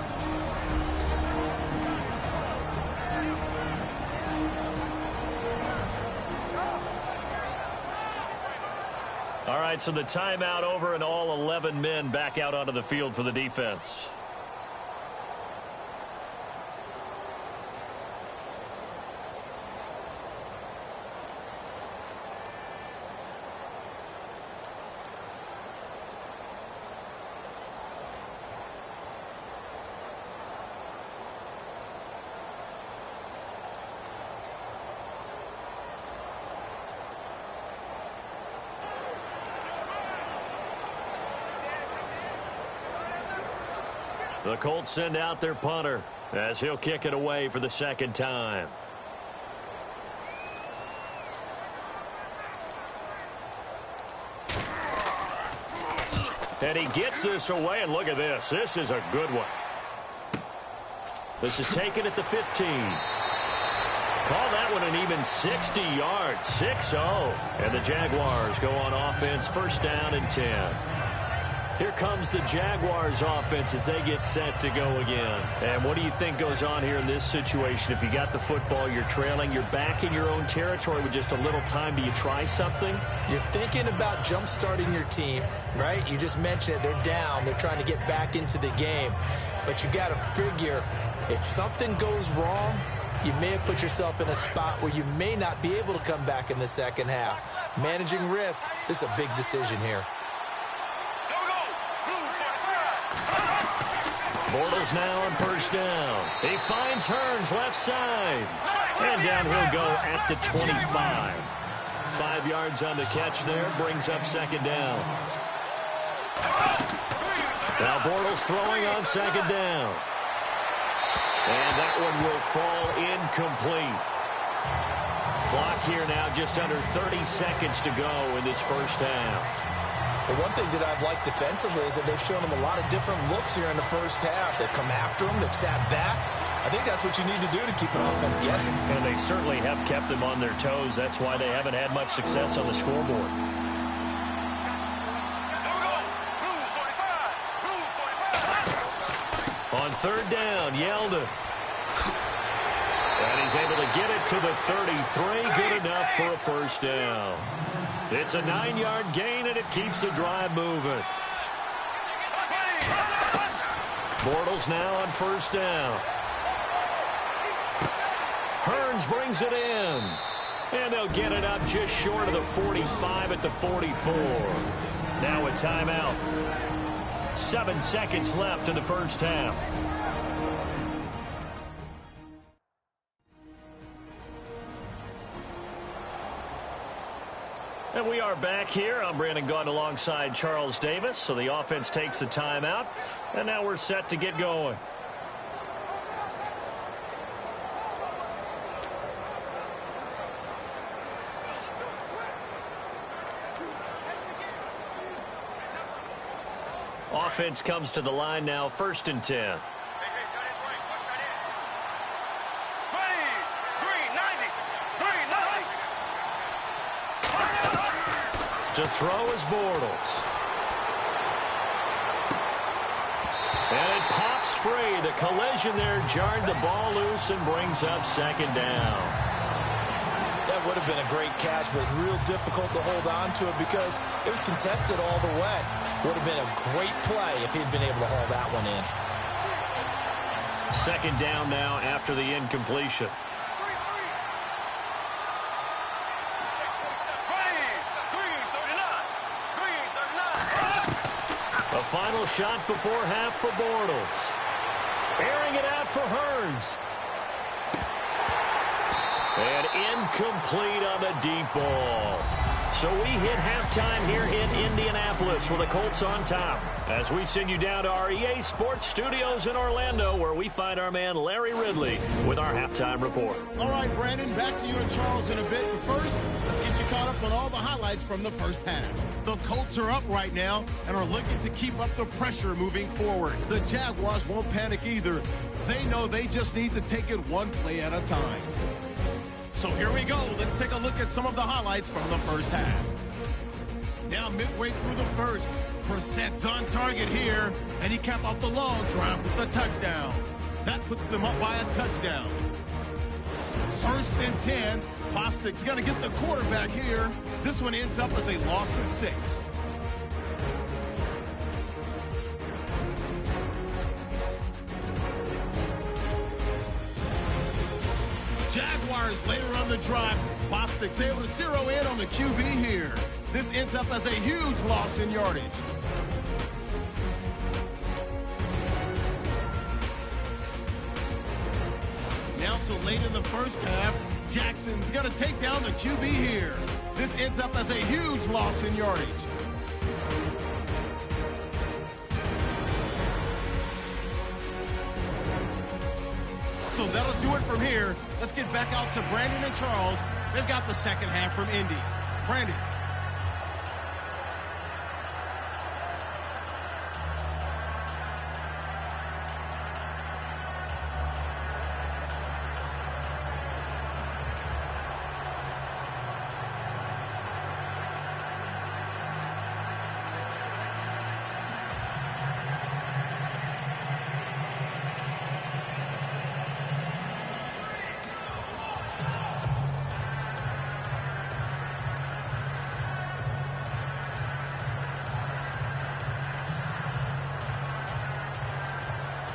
All right, so the timeout over and all 11 men back out onto the field for the defense. The Colts send out their punter as he'll kick it away for the second time. And he gets this away, and look at this. This is a good one. This is taken at the 15. Call that one an even 60 yards, 6-0. And the Jaguars go on offense, first down and 10. Here comes the Jaguars offense as they get set to go again. And what do you think goes on here in this situation? If you got the football, you're trailing, you're back in your own territory with just a little time. Do you try something? You're thinking about jump-starting your team, right? You just mentioned it. They're down. They're trying to get back into the game. But you got to figure if something goes wrong, you may have put yourself in a spot where you may not be able to come back in the second half. Managing risk, this is a big decision here. Bortles now on first down. He finds Hearns left side. And down he'll go at the 25. 5 yards on the catch there. Brings up second down. Now Bortles throwing on second down. And that one will fall incomplete. Clock here now just under 30 seconds to go in this first half. But one thing that I've liked defensively is that they've shown them a lot of different looks here in the first half. They've come after them. They've sat back. I think that's what you need to do to keep an offense guessing. And they certainly have kept them on their toes. That's why they haven't had much success on the scoreboard. On third down, Yeldon. And he's able to get it to the 33. Good enough for a first down. It's a 9-yard gain, and it keeps the drive moving. Bortles now on first down. Hearns brings it in. And they'll get it up just short of the 45 at the 44. Now a timeout. 7 seconds left in the first half. And we are back here. I'm Brandon Gaudin alongside Charles Davis. So the offense takes the timeout. And now we're set to get going. Offense comes to the line now, first and 10. To throw is Bortles. And it pops free. The collision there jarred the ball loose and brings up second down. That would have been a great catch, but it's real difficult to hold on to it because it was contested all the way. Would have been a great play if he'd been able to haul that one in. Second down now after the incompletion. A final shot before half for Bortles. Airing it out for Hearns. And incomplete on the deep ball. So we hit halftime here in Indianapolis with the Colts on top. As we send you down to our EA Sports Studios in Orlando, where we find our man Larry Ridley with our halftime report. All right, Brandon, back to you and Charles in a bit. But first, let's get you caught up on all the highlights from the first half. The Colts are up right now and are looking to keep up the pressure moving forward. The Jaguars won't panic either. They know they just need to take it one play at a time. So here we go. Let's take a look at some of the highlights from the first half. Now midway through the first, Brissett's on target here, and he capped off the long drive with a touchdown. That puts them up by a touchdown. First and 10. Bostic's going to get the quarterback here. This one ends up as a loss of 6. Jaguars later on the drive. Bostic's able to zero in on the QB here. This ends up as a huge loss in yardage. Now so late in the first half, Jackson's going to take down the QB here. This ends up as a huge loss in yardage. So that'll do it from here. Let's get back out to Brandon and Charles. They've got the second half from Indy. Brandon.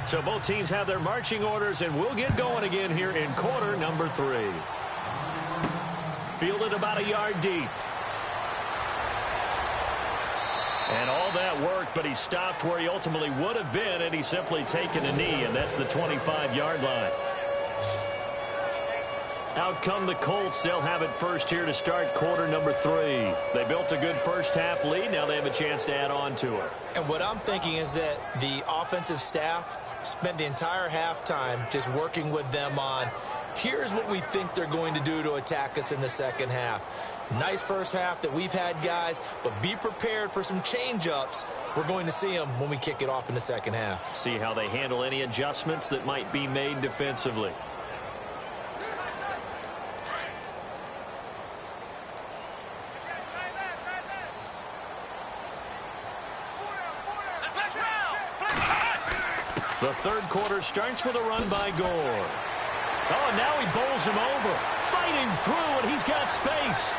So both teams have their marching orders, and we'll get going again here in quarter number 3. Fielded about a yard deep. And all that worked, but he stopped where he ultimately would have been, and he's simply taken a knee, and that's the 25-yard line. Out come the Colts. They'll have it first here to start quarter number 3. They built a good first-half lead. Now they have a chance to add on to it. And what I'm thinking is that the offensive staff spent the entire halftime just working with them on, here's what we think they're going to do to attack us in the second half. Nice first half that we've had, guys, but be prepared for some change-ups. We're going to see them when we kick it off in the second half. See how they handle any adjustments that might be made defensively. The third quarter starts with a run by Gore. Oh, and now he bowls him over. Fighting through, and he's got space.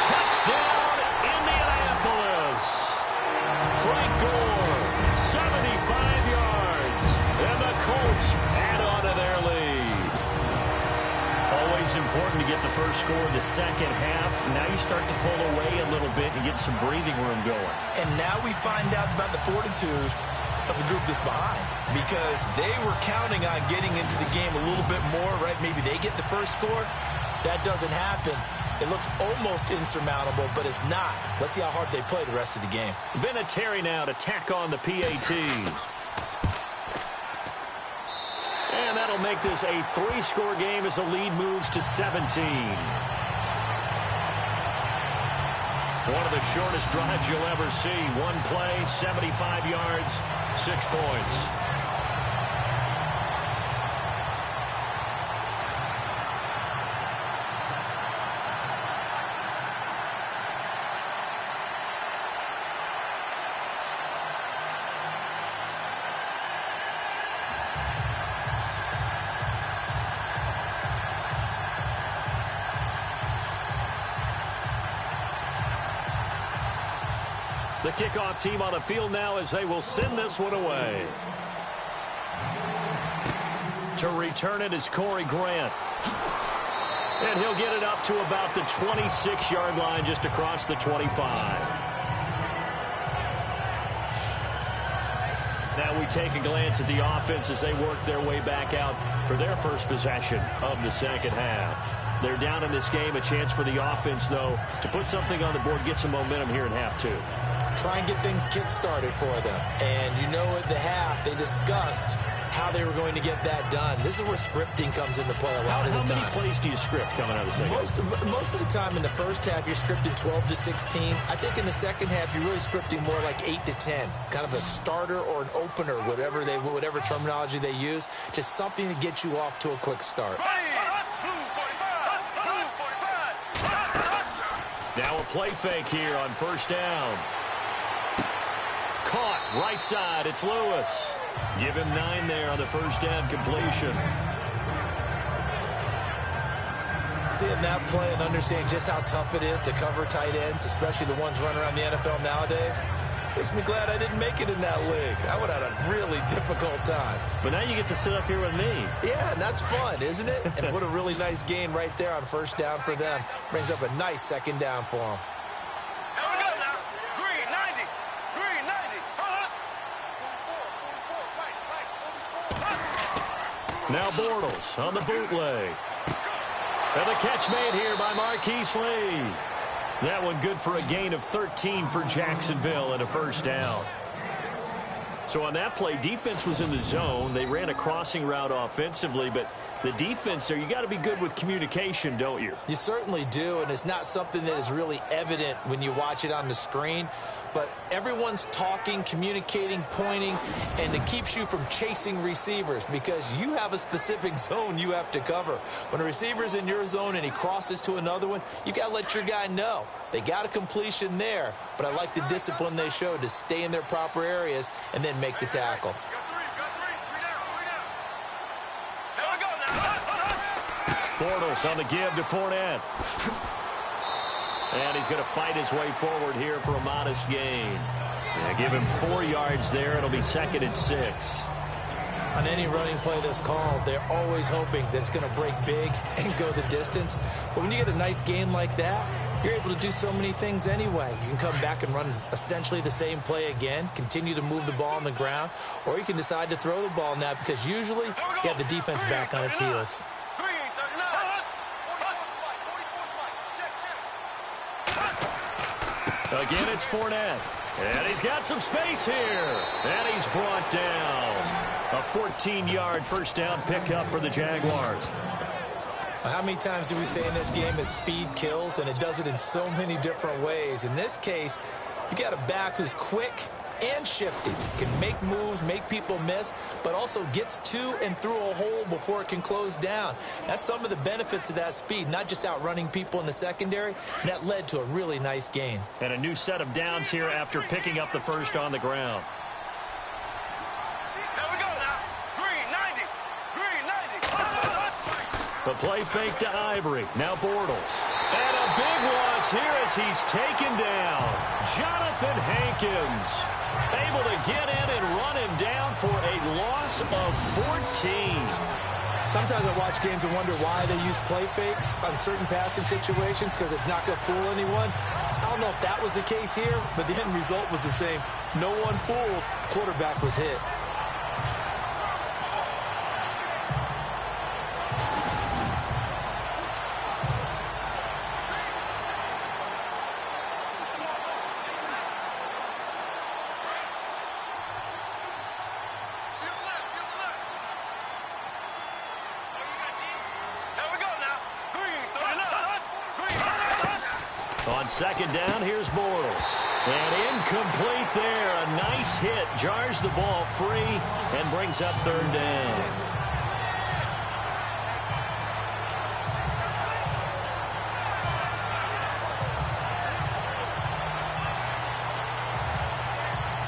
Touchdown, Indianapolis. Frank Gore, 75 yards. And the Colts add on to their lead. Always important to get the first score in the second half. Now you start to pull away a little bit and get some breathing room going. And now we find out about the fortitude of the group that's behind, because they were counting on getting into the game a little bit more, right? Maybe they get the first score. That doesn't happen. It looks almost insurmountable, but it's not. Let's see how hard they play the rest of the game. Vinatieri now to tack on the PAT. And that'll make this a 3-score game as the lead moves to 17. One of the shortest drives you'll ever see. One play, 75 yards, 6 points. The kickoff team on the field now as they will send this one away. To return it is Corey Grant. And he'll get it up to about the 26-yard line, just across the 25. Now we take a glance at the offense as they work their way back out for their first possession of the second half. They're down in this game. A chance for the offense, though, to put something on the board, get some momentum here in half 2. Try and get things kick-started for them. And you know, at the half, they discussed how they were going to get that done. This is where scripting comes into play a lot of the time. How many plays do you script coming out of the second half? Most of the time in the first half, you're scripting 12 to 16. I think in the second half, you're really scripting more like 8 to 10. Kind of a starter or an opener, whatever terminology they use. Just something to get you off to a quick start. Now a play fake here on first down. Caught right side. It's Lewis. Give him 9 there on the first down completion. Seeing that play and understanding just how tough it is to cover tight ends, especially the ones running around the NFL nowadays, makes me glad I didn't make it in that league. I would have had a really difficult time. But now you get to sit up here with me. Yeah, and that's fun, isn't it? And what a really nice gain right there on first down for them. Brings up a nice second down for them. Here we go now. Green, 90. Green, 90. Now Bortles on the bootleg. And the catch made here by Marquise Lee. That one good for a gain of 13 for Jacksonville and a first down. So on that play, defense was in the zone. They ran a crossing route offensively, but the defense there, you got to be good with communication, don't you? You certainly do, and it's not something that is really evident when you watch it on the screen. But everyone's talking, communicating, pointing, and it keeps you from chasing receivers because you have a specific zone you have to cover. When a receiver's in your zone and he crosses to another one, you got to let your guy know. They got a completion there, but I like the discipline they showed to stay in their proper areas and then make the tackle. Bortles on the give to Fournette. And he's going to fight his way forward here for a modest gain. Yeah, give him 4 yards there. It'll be 2nd and 6. On any running play that's called, they're always hoping that it's going to break big and go the distance. But when you get a nice gain like that, you're able to do so many things anyway. You can come back and run essentially the same play again, continue to move the ball on the ground, or you can decide to throw the ball now because usually you have the defense back on its heels. Again, it's Fournette. And he's got some space here. And he's brought down. A 14-yard first down pickup for the Jaguars. How many times do we say in this game that speed kills, and it does it in so many different ways? In this case, you got a back who's quick and shifty, can make moves, make people miss, but also gets to and through a hole before it can close down. That's some of the benefits of that speed, not just outrunning people in the secondary. And that led to a really nice gain. And a new set of downs here after picking up the first on the ground. The play fake to Ivory. Now Bortles. And a big loss here as he's taken down. Jonathan Hankins able to get in and run him down for a loss of 14. Sometimes I watch games and wonder why they use play fakes on certain passing situations because it's not going to fool anyone. I don't know if that was the case here, but the end result was the same. No one fooled. Quarterback was hit. On second down, here's Bortles. And incomplete there. A nice hit. Jars the ball free and brings up third down.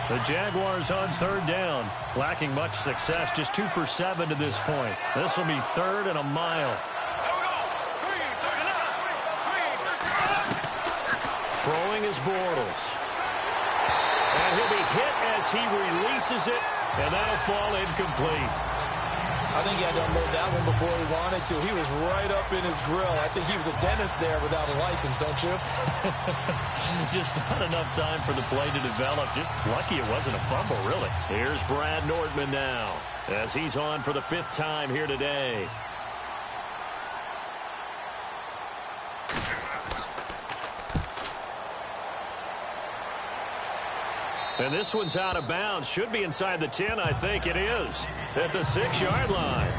The Jaguars on third down. Lacking much success. Just 2 for 7 to this point. This will be 3rd and a mile. Throwing is Bortles. And he'll be hit as he releases it, and that'll fall incomplete. I think he had to unload that one before he wanted to. He was right up in his grill. I think he was a dentist there without a license, don't you? Just not enough time for the play to develop. Just lucky it wasn't a fumble, really. Here's Brad Nordman now as he's on for the 5th time here today. And this one's out of bounds. Should be inside the 10, I think it is. At the 6-yard line.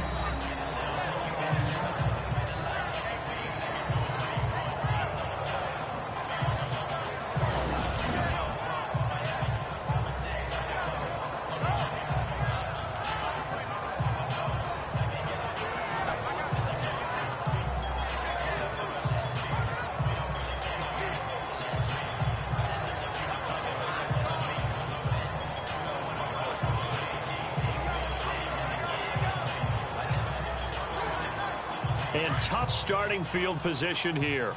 And tough starting field position here.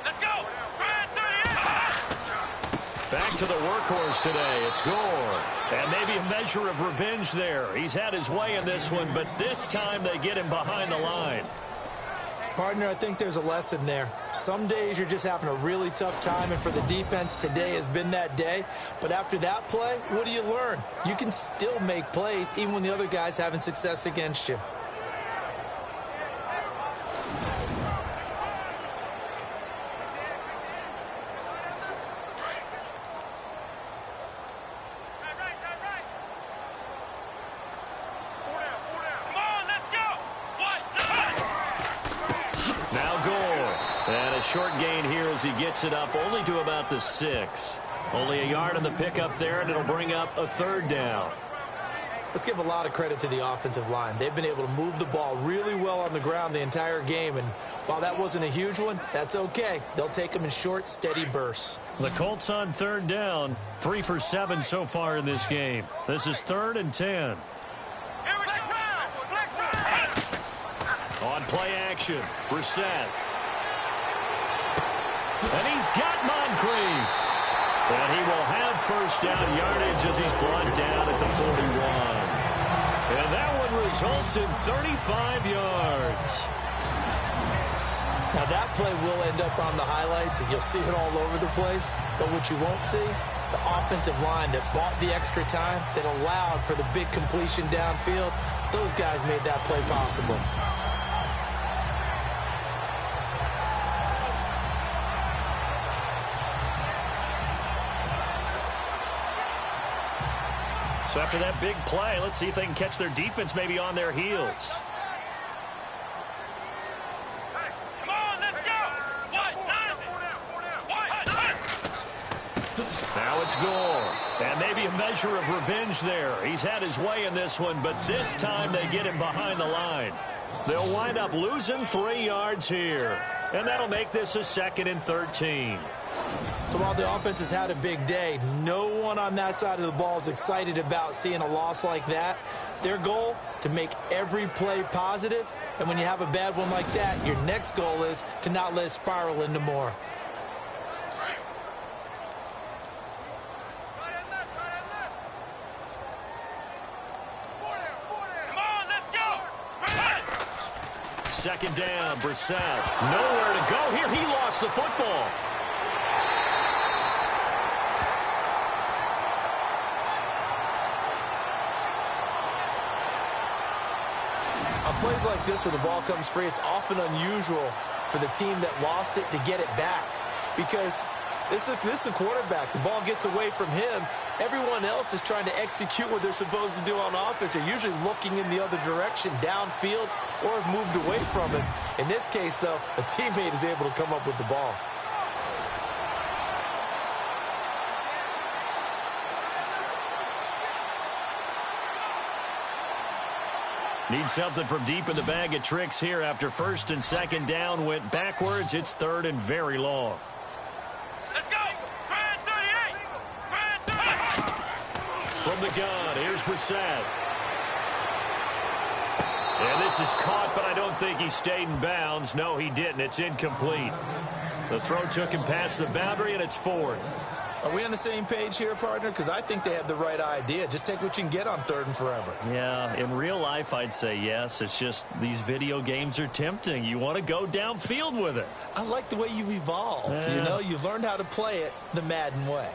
Let's go! Back to the workhorse today. It's Gore. And maybe a measure of revenge there. He's had his way in this one, but this time they get him behind the line. Partner, I think there's a lesson there. Some days you're just having a really tough time, and for the defense, today has been that day. But after that play, what do you learn? You can still make plays even when the other guy's having success against you. Short gain here as he gets it up only to about the 6. Only a yard on the pickup there, and it'll bring up a 3rd down. Let's give a lot of credit to the offensive line. They've been able to move the ball really well on the ground the entire game, and while that wasn't a huge one, that's okay. They'll take them in short, steady bursts. The Colts on 3rd down, 3 for 7 so far in this game. This is 3rd and 10. On play action, Brissett. And he's got Moncrief. And he will have first down yardage as he's brought down at the 41. And that one results in 35 yards. Now that play will end up on the highlights, and you'll see it all over the place. But what you won't see, the offensive line that bought the extra time, that allowed for the big completion downfield, those guys made that play possible. So after that big play, let's see if they can catch their defense maybe on their heels. Come on, let's go. Now it's Gore. And maybe a measure of revenge there. He's had his way in this one, but this time they get him behind the line. They'll wind up losing 3 yards here. And that'll make this a 2nd and 13. So while the offense has had a big day, no one on that side of the ball is excited about seeing a loss like that. Their goal, to make every play positive. And when you have a bad one like that, your next goal is to not let it spiral into more. Second down, Brissett. Nowhere to go here. He lost the football. On plays like this where the ball comes free, it's often unusual for the team that lost it to get it back. Because this is a quarterback. The ball gets away from him. Everyone else is trying to execute what they're supposed to do on offense. They're usually looking in the other direction, downfield, or have moved away from him. In this case, though, a teammate is able to come up with the ball. Need something from deep in the bag of tricks here after 1st and 2nd down went backwards. It's 3rd and very long. Let's go. Grand 38. Grand 38. From the gun, here's Brissett. And this is caught, but I don't think he stayed in bounds. No, he didn't. It's incomplete. The throw took him past the boundary, and it's 4th. Are we on the same page here, partner? Because I think they had the right idea. Just take what you can get on 3rd and forever. Yeah, in real life, I'd say yes. It's just these video games are tempting. You want to go downfield with it. I like the way you've evolved. Yeah. You know, you've learned how to play it the Madden way.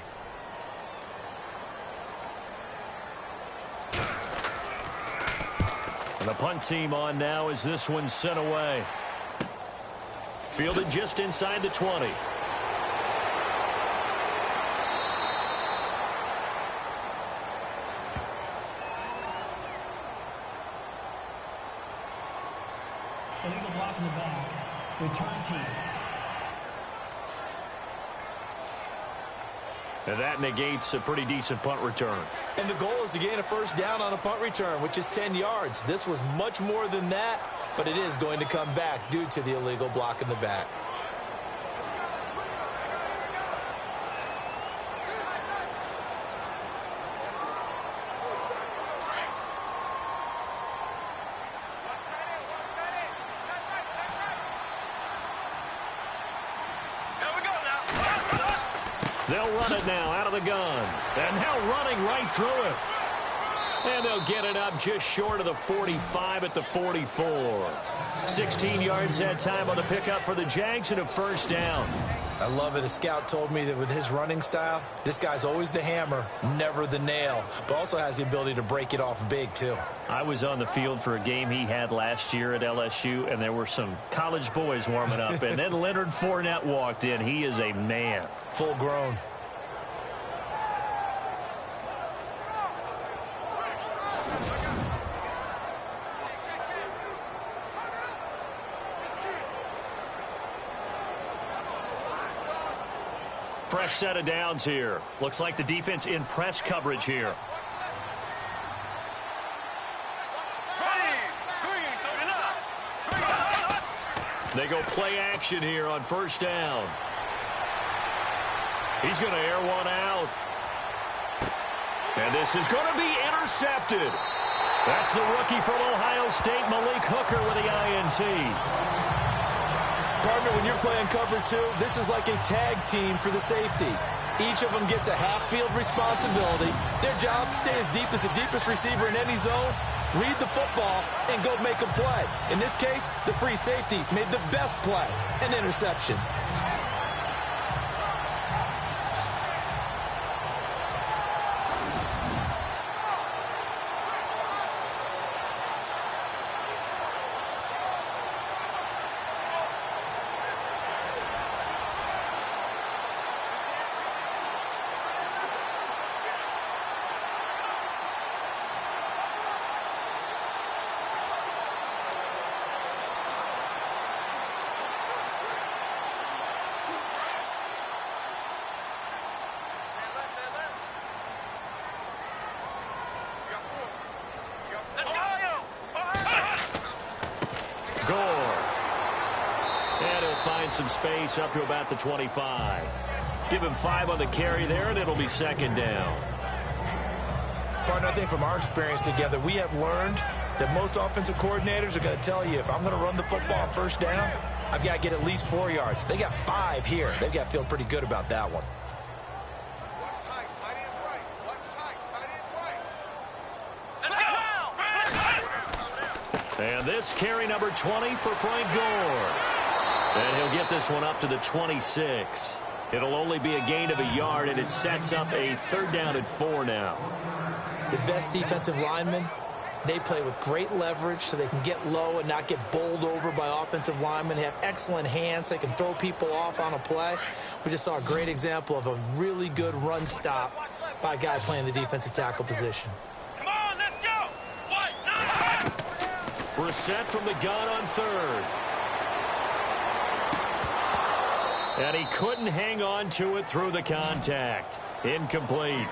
And the punt team on now as this one's sent away. Fielded just inside the 20. Illegal block in the back. Return team. And that negates a pretty decent punt return. And the goal is to gain a first down on a punt return, which is 10 yards. This was much more than that, but it is going to come back due to the illegal block in the back. They'll run it now out of the gun. And now running right through it. And they'll get it up just short of the 45 at the 44. 16 yards that time on the pickup for the Jags and a first down. I love it. A scout told me that with his running style, this guy's always the hammer, never the nail, but also has the ability to break it off big, too. I was on the field for a game he had last year at LSU, and there were some college boys warming up, and then Leonard Fournette walked in. He is a man. Full grown. Fresh set of downs here. Looks like the defense in press coverage here. They go play action here on first down. He's going to air one out. And this is going to be intercepted. That's the rookie from Ohio State, Malik Hooker, with the INT. Partner, when you're playing cover 2, this is like a tag team for the safeties. Each of them gets a half-field responsibility. Their job, stay as deep as the deepest receiver in any zone, read the football, and go make a play. In this case, the free safety made the best play, an interception. Some space up to about the 25. Give him 5 on the carry there, and it'll be second down. Partner, I think from our experience together, we have learned that most offensive coordinators are going to tell you, if I'm going to run the football on first down, I've got to get at least 4 yards. They got 5 here. They've got to feel pretty good about that one. Watch tight. Tight is right. Watch tight. Tight is right. And this carry number 20 for Frank Gore. And he'll get this one up to the 26. It'll only be a gain of a yard, and it sets up a 3rd down and 4 now. The best defensive linemen, they play with great leverage so they can get low and not get bowled over by offensive linemen. They have excellent hands. They can throw people off on a play. We just saw a great example of a really good run stop by a guy playing the defensive tackle position. Come on, let's go. Brissett from the gun on 3rd. And he couldn't hang on to it through the contact. Incomplete.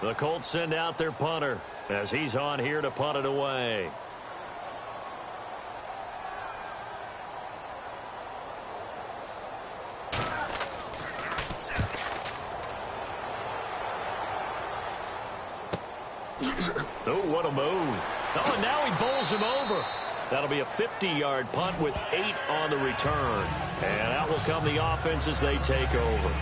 The Colts send out their punter as he's on here to punt it away. Oh, what a move. Oh, and now he bowls him over. That'll be a 50-yard punt with 8 on the return. And out will come the offense as they take over.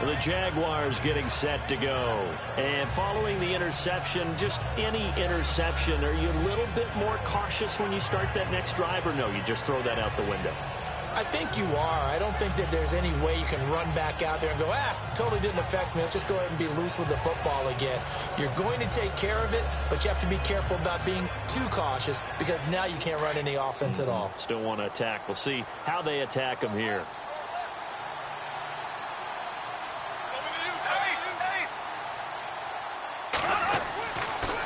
The Jaguars getting set to go. And following the interception, just any interception, are you a little bit more cautious when you start that next drive, or no, you just throw that out the window? I think you are. I don't think that there's any way you can run back out there and go, totally didn't affect me. Let's just go ahead and be loose with the football again. You're going to take care of it, but you have to be careful about being too cautious because now you can't run any offense at all. Still want to attack. We'll see how they attack them here.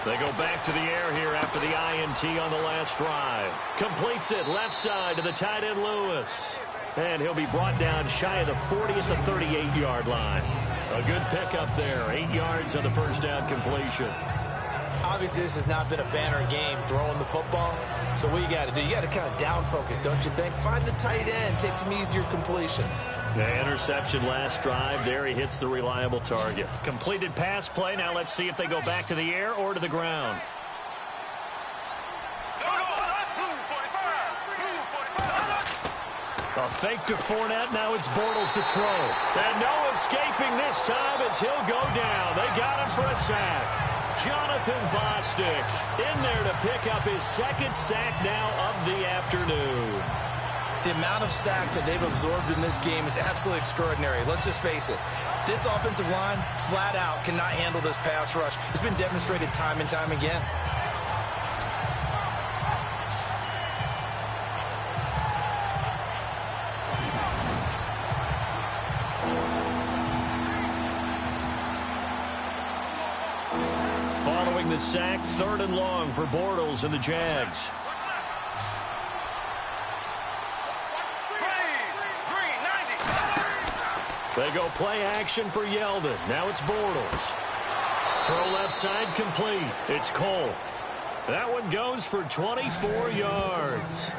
They go back to the air here after the INT on the last drive. Completes it left side to the tight end Lewis. And he'll be brought down shy of the 40 at the 38-yard line. A good pickup there. 8 yards on the first down completion. Obviously, this has not been a banner game throwing the football. So what you got to do, you got to kind of down focus, don't you think? Find the tight end, take some easier completions. The interception last drive. There he hits the reliable target. Completed pass play. Now let's see if they go back to the air or to the ground. A fake to Fournette. Now it's Bortles to throw. And no escaping this time as he'll go down. They got him for a sack. Jonathan Bostic in there to pick up his 2nd sack now of the afternoon. The amount of sacks that they've absorbed in this game is absolutely extraordinary. Let's just face it. This offensive line, flat out, cannot handle this pass rush. It's been demonstrated time and time again. Following the sack, 3rd and long for Bortles and the Jags. They go play action for Yeldon. Now it's Bortles. Throw left side complete. It's Cole. That one goes for 24 yards.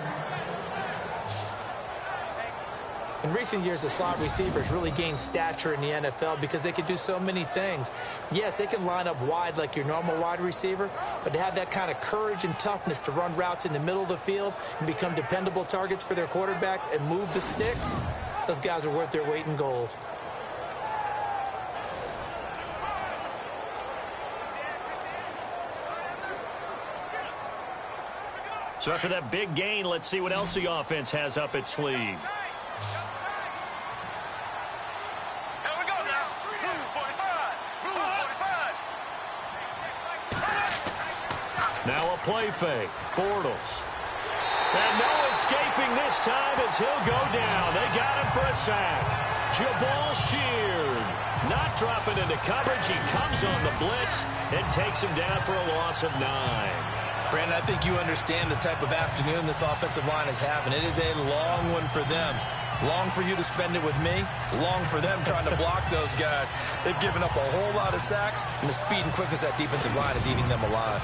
In recent years, the slot receivers really gained stature in the NFL because they can do so many things. Yes, they can line up wide like your normal wide receiver, but to have that kind of courage and toughness to run routes in the middle of the field and become dependable targets for their quarterbacks and move the sticks, those guys are worth their weight in gold. So after that big gain, let's see what else the offense has up its sleeve. Here we go now. Move 45. Move 45. Now a play fake. Bortles. And no escaping this time as he'll go down. They got him for a sack. Jabal Sheard not dropping into coverage. He comes on the blitz and takes him down for a loss of 9. Brandon, I think you understand the type of afternoon this offensive line is having. It is a long one for them. Long for you to spend it with me. Long for them trying to block those guys. They've given up a whole lot of sacks, and the speed and quickness of that defensive line is eating them alive.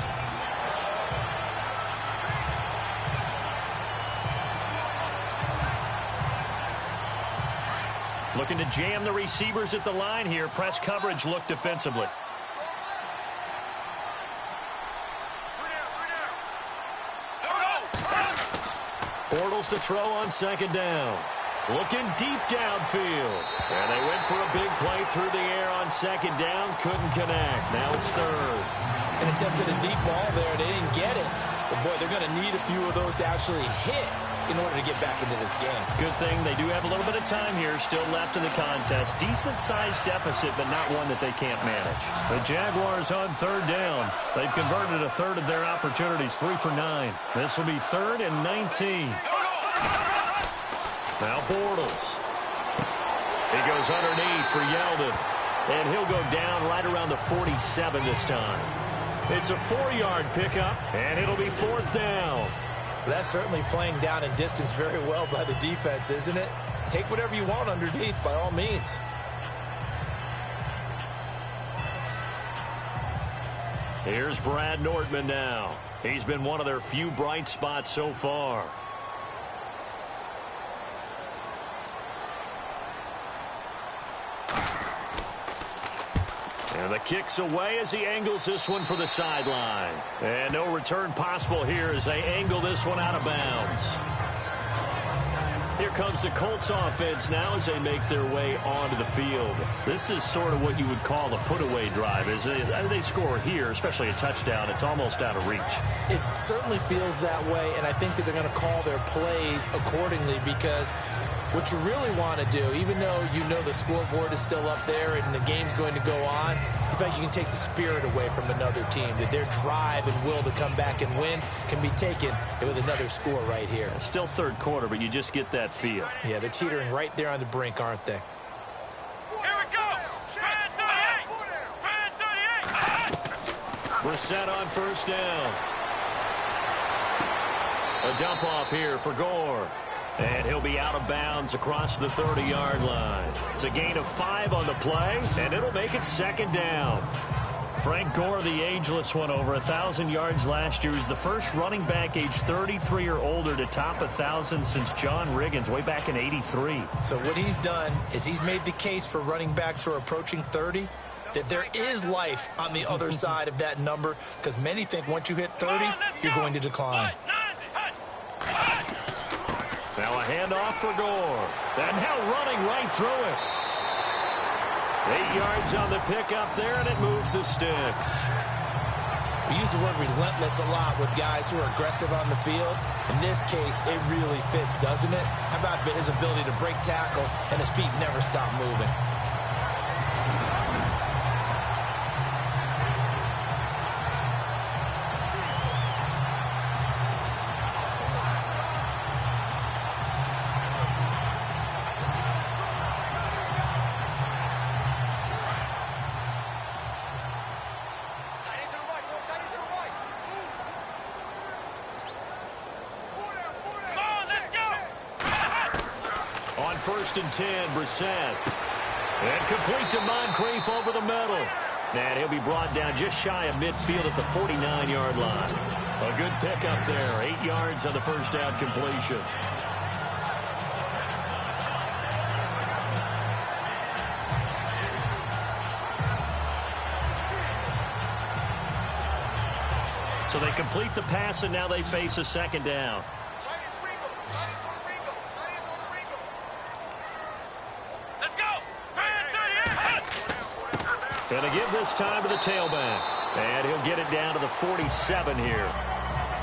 Looking to jam the receivers at the line here. Press coverage look defensively. Bortles to throw on second down. Looking deep downfield. And they went for a big play through the air on second down. Couldn't connect. Now it's third. And attempted a deep ball there. They didn't get it. But, boy, they're going to need a few of those to actually hit in order to get back into this game. Good thing they do have a little bit of time here still left in the contest. Decent-sized deficit, but not one that they can't manage. The Jaguars on third down. They've converted a third of their opportunities, 3 for 9. This will be 3rd and 19. Now Bortles. He goes underneath for Yeldon. And he'll go down right around the 47 this time. It's a 4-yard pickup, and it'll be 4th down. That's certainly playing down in distance very well by the defense, isn't it? Take whatever you want underneath, by all means. Here's Brad Nordman now. He's been one of their few bright spots so far. And the kick's away as he angles this one for the sideline. And no return possible here as they angle this one out of bounds. Here comes the Colts offense now as they make their way onto the field. This is sort of what you would call a put-away drive. As they score here, especially a touchdown, it's almost out of reach. It certainly feels that way, and I think that they're going to call their plays accordingly because what you really want to do, even though you know the scoreboard is still up there and the game's going to go on, in fact, you can take the spirit away from another team, that their drive and will to come back and win can be taken with another score right here. Still third quarter, but you just get that feel. Yeah, they're teetering right there on the brink, aren't they? Here we go. Brad 38. Brad 38. We're set on first down. A dump off here for Gore. And he'll be out of bounds across the 30-yard line. It's a gain of 5 on the play, and it'll make it 2nd down. Frank Gore, the ageless one, over 1,000 yards last year. He's the first running back age 33 or older to top 1,000 since John Riggins way back in '83. So what he's done is he's made the case for running backs who are approaching 30 that there is life on the other side of that number, because many think once you hit 30, you're going to decline. Now a handoff for Gore. And now running right through it. 8 yards on the pickup there, and it moves the sticks. We use the word relentless a lot with guys who are aggressive on the field. In this case, it really fits, doesn't it? How about his ability to break tackles and his feet never stop moving? First and 10, Brissett. And complete to Moncrief over the middle. And he'll be brought down just shy of midfield at the 49-yard line. A good pickup there. 8 yards on the first down completion. So they complete the pass, and now they face a second down. Let's go. Going to give this time to the tailback. And he'll get it down to the 47 here.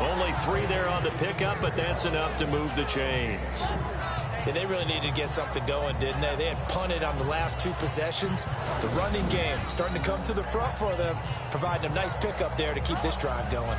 Only 3 there on the pickup, but that's enough to move the chains. Yeah, they really needed to get something going, didn't they? They had punted on the last 2 possessions. The running game starting to come to the front for them, providing a nice pickup there to keep this drive going.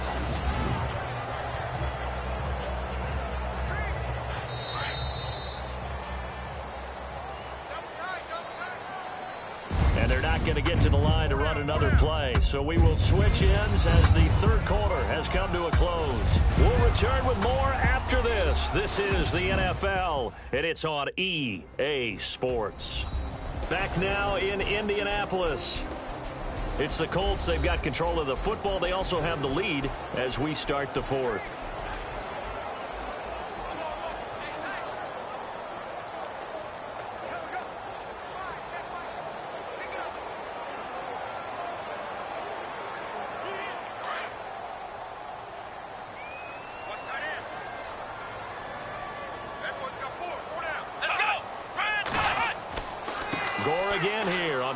And they're not going to get to the line to run another play. So we will switch ends as the third quarter has come to a close. We'll return with more after this. This is the NFL, and it's on EA Sports. Back now in Indianapolis. It's the Colts. They've got control of the football. They also have the lead as we start the fourth.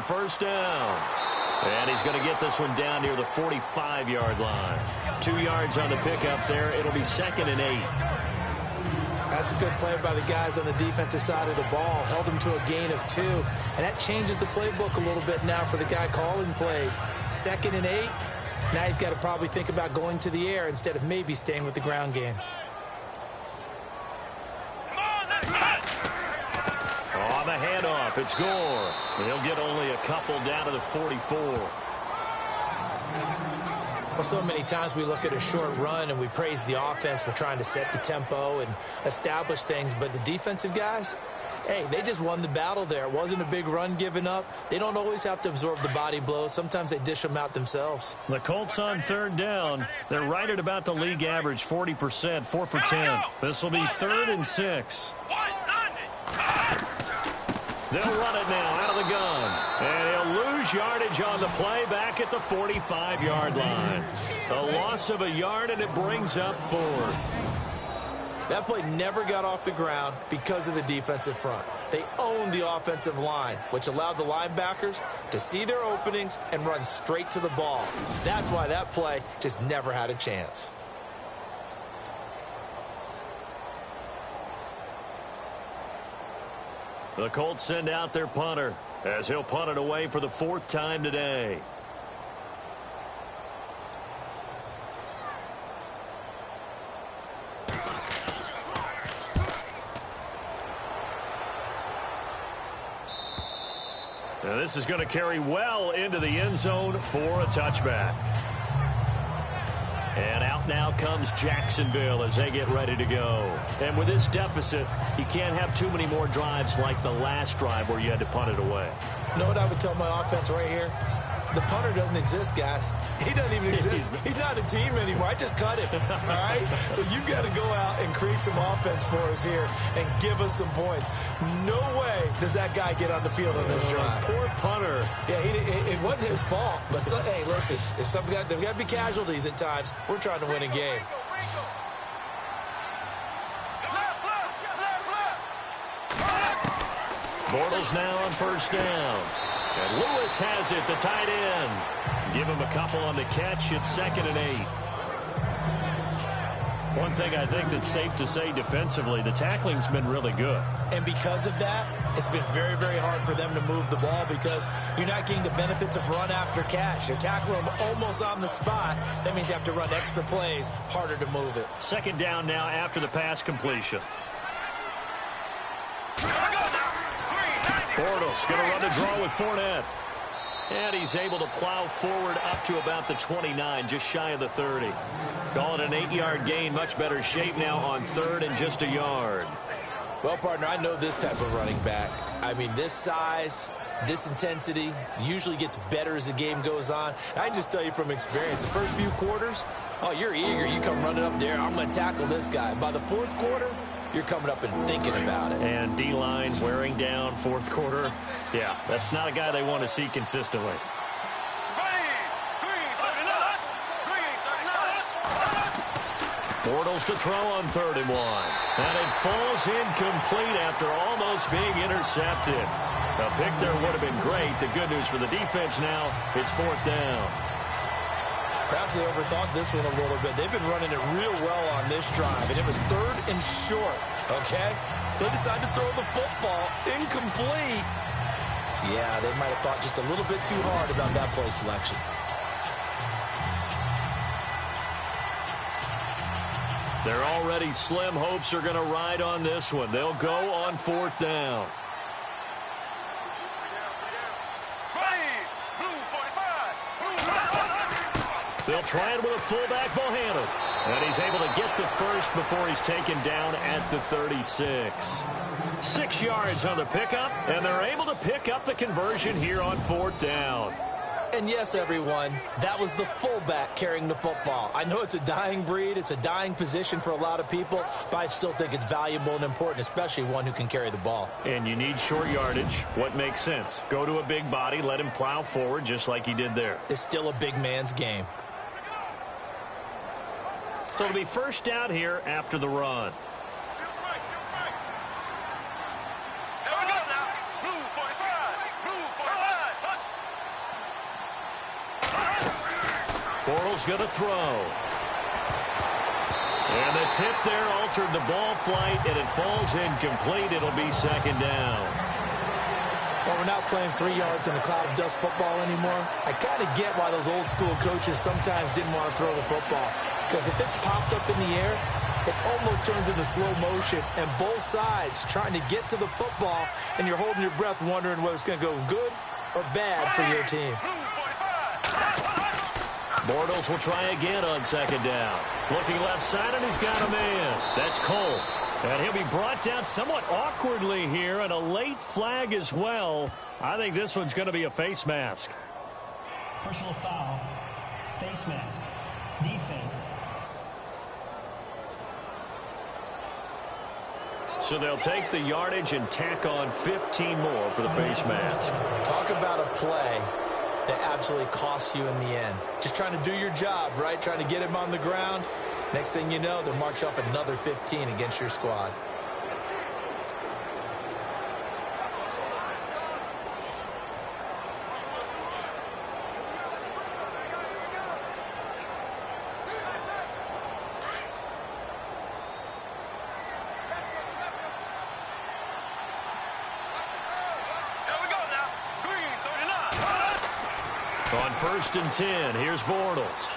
First down. And he's going to get this one down near the 45-yard line. 2 yards on the pickup there. It'll be 2nd and 8. That's a good play by the guys on the defensive side of the ball. Held them to a gain of 2. And that changes the playbook a little bit now for the guy calling plays. 2nd and 8. Now he's got to probably think about going to the air instead of maybe staying with the ground game. On the handoff, it's Gore. He'll get only a couple down to the 44. Well, so many times we look at a short run and we praise the offense for trying to set the tempo and establish things, but the defensive guys, hey, they just won the battle there. It wasn't a big run given up. They don't always have to absorb the body blows. Sometimes they dish them out themselves. The Colts on 3rd down. They're right at about the league average, 40%, 4 for 10. This will be 3rd and 6. They'll run it now out of the gun. And he'll lose yardage on the play back at the 45-yard line. A loss of a yard, and it brings up 4th. That play never got off the ground because of the defensive front. They owned the offensive line, which allowed the linebackers to see their openings and run straight to the ball. That's why that play just never had a chance. The Colts send out their punter as he'll punt it away for the 4th time today. Now this is going to carry well into the end zone for a touchback. And out now comes Jacksonville as they get ready to go. And with this deficit, you can't have too many more drives like the last drive where you had to punt it away. You know what I would tell my offense right here? The punter doesn't exist, guys. He doesn't even exist. He's not a team anymore. I just cut him, all right? So you've got to go out and create some offense for us here and give us some points. No way does that guy get on the field on this drive. Poor punter. Yeah, it wasn't his fault. But, hey, listen, if there's got to be casualties at times. We're trying to win a game. Bortles now on 1st down. And Lewis has it, the tight end. Give him a couple on the catch. It's 2nd and 8. One thing I think that's safe to say defensively, the tackling's been really good. And because of that, it's been very, very hard for them to move the ball because you're not getting the benefits of run after catch. You're tackling them almost on the spot. That means you have to run extra plays, harder to move it. 2nd down now after the pass completion. Bortles going to run the draw with Fournette. And he's able to plow forward up to about the 29, just shy of the 30. Call it an 8-yard gain, much better shape now on 3rd and just a yard. Well, partner, I know this type of running back. I mean, this size, this intensity usually gets better as the game goes on. I can just tell you from experience, the first few quarters, oh, you're eager. You come running up there, I'm going to tackle this guy. By the 4th quarter, you're coming up and thinking about it. And D-line wearing down 4th quarter. Yeah, that's not a guy they want to see consistently. Bortles to throw on 3rd and 1. And it falls incomplete after almost being intercepted. A pick there would have been great. The good news for the defense now, it's 4th down. Perhaps they overthought this one a little bit. They've been running it real well on this drive, and it was 3rd and short, okay? They decided to throw the football incomplete. Yeah, they might have thought just a little bit too hard about that play selection. They're already slim hopes are going to ride on this one. They'll go on 4th down. They'll try it with a fullback, Bohannon. And he's able to get the first before he's taken down at the 36. 6 yards on the pickup, and they're able to pick up the conversion here on 4th down. And yes, everyone, that was the fullback carrying the football. I know it's a dying breed. It's a dying position for a lot of people, but I still think it's valuable and important, especially one who can carry the ball. And you need short yardage. What makes sense? Go to a big body, let him plow forward just like he did there. It's still a big man's game. So it'll be 1st down here after the run. Bortles going to throw. And the tip there altered the ball flight, and it falls incomplete. It'll be 2nd down. Well, we're not playing 3 yards in a cloud of dust football anymore. I kind of get why those old school coaches sometimes didn't want to throw the football. Because if it's popped up in the air, it almost turns into slow motion. And both sides trying to get to the football, and you're holding your breath wondering whether it's going to go good or bad for your team. Bortles will try again on 2nd down. Looking left side, and he's got a man. That's Cole. And he'll be brought down somewhat awkwardly here, and a late flag as well. I think this one's going to be a face mask. Personal foul. Face mask. Defense. So they'll take the yardage and tack on 15 more for the face mask. Talk about a play that absolutely costs you in the end. Just trying to do your job, right? Trying to get him on the ground. Next thing you know, they'll march off another 15 against your squad. On 1st and 10, here's Bortles.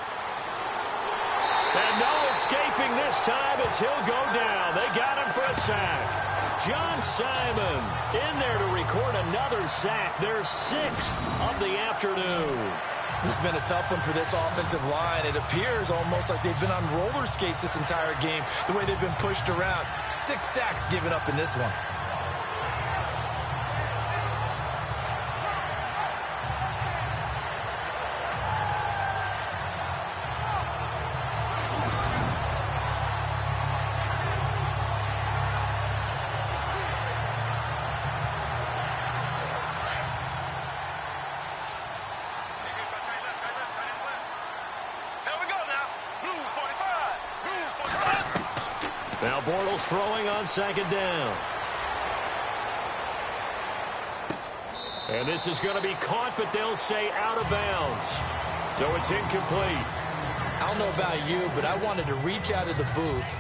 And no escaping this time as he'll go down. They got him for a sack. John Simon in there to record another sack. Their 6th of the afternoon. This has been a tough one for this offensive line. It appears almost like they've been on roller skates this entire game, the way they've been pushed around. 6 sacks given up in this one. Now Bortles throwing on 2nd down. And this is going to be caught, but they'll say out of bounds. So it's incomplete. I don't know about you, but I wanted to reach out of the booth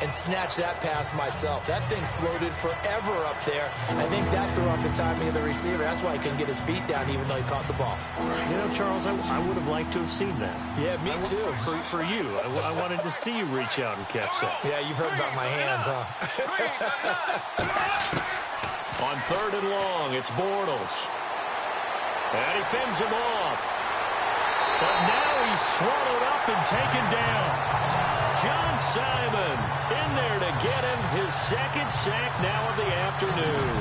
and snatch that pass myself. That thing floated forever up there. I think that threw off the timing of the receiver. That's why he couldn't get his feet down even though he caught the ball. You know, Charles, I would have liked to have seen that. Yeah, me too. For you. I wanted to see you reach out and catch that. Yeah, you've heard about my hands, huh? On 3rd and long, it's Bortles. And he fends him off. But now he's swallowed up and taken down. John Simon in there to get him his 2nd sack now of the afternoon.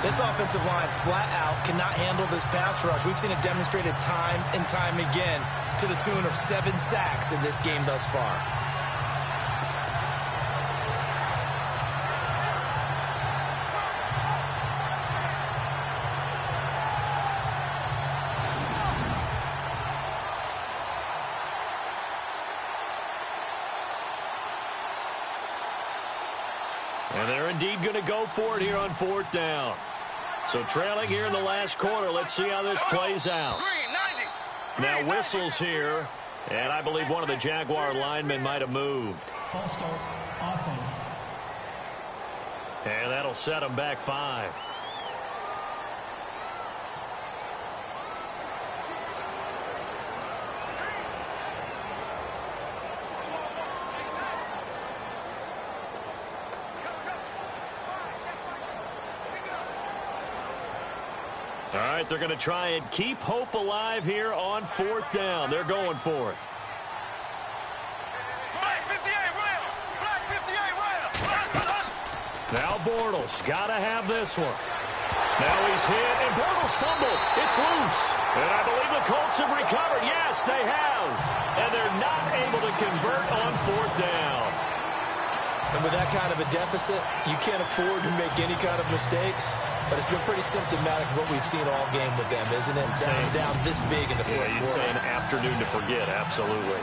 This offensive line flat out cannot handle this pass rush. We've seen it demonstrated time and time again to the tune of 7 sacks in this game thus far. And they're indeed going to go for it here on 4th down. So trailing here in the last quarter. Let's see how this plays out. Now whistles here. And I believe one of the Jaguar linemen might have moved. False start, offense. And that'll set them back 5. All right, they're going to try and keep hope alive here on 4th down. They're going for it. Now Bortles got to have this one. Now he's hit, and Bortles fumbled. It's loose. And I believe the Colts have recovered. Yes, they have. And they're not able to convert on 4th down. And with that kind of a deficit, you can't afford to make any kind of mistakes. But it's been pretty symptomatic of what we've seen all game with them, isn't it? Down this big in the fourth quarter. You'd say an afternoon to forget, absolutely.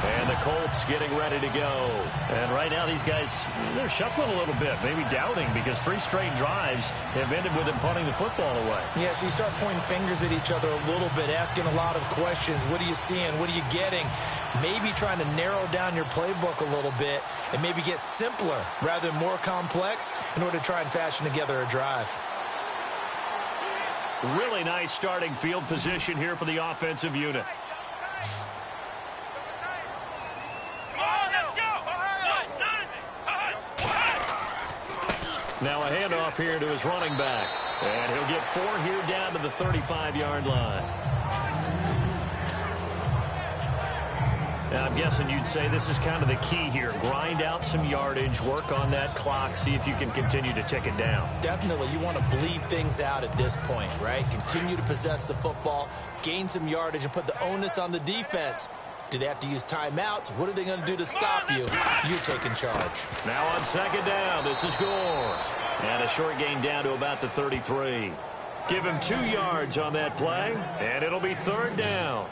And the Colts getting ready to go. And right now these guys, they're shuffling a little bit, maybe doubting, because 3 straight drives have ended with them punting the football away. Yeah, so you start pointing fingers at each other a little bit, asking a lot of questions. What are you seeing? What are you getting? Maybe trying to narrow down your playbook a little bit and maybe get simpler rather than more complex in order to try and fashion together a drive. Really nice starting field position here for the offensive unit. Now a handoff here to his running back. And he'll get 4 here down to the 35-yard line. Now I'm guessing you'd say this is kind of the key here. Grind out some yardage, work on that clock, see if you can continue to tick it down. Definitely. You want to bleed things out at this point, right? Continue to possess the football, gain some yardage, and put the onus on the defense. Do they have to use timeouts? What are they going to do to stop you? You're taking charge. Now on 2nd down, this is Gore. And a short gain down to about the 33. Give him 2 yards on that play, and it'll be 3rd down.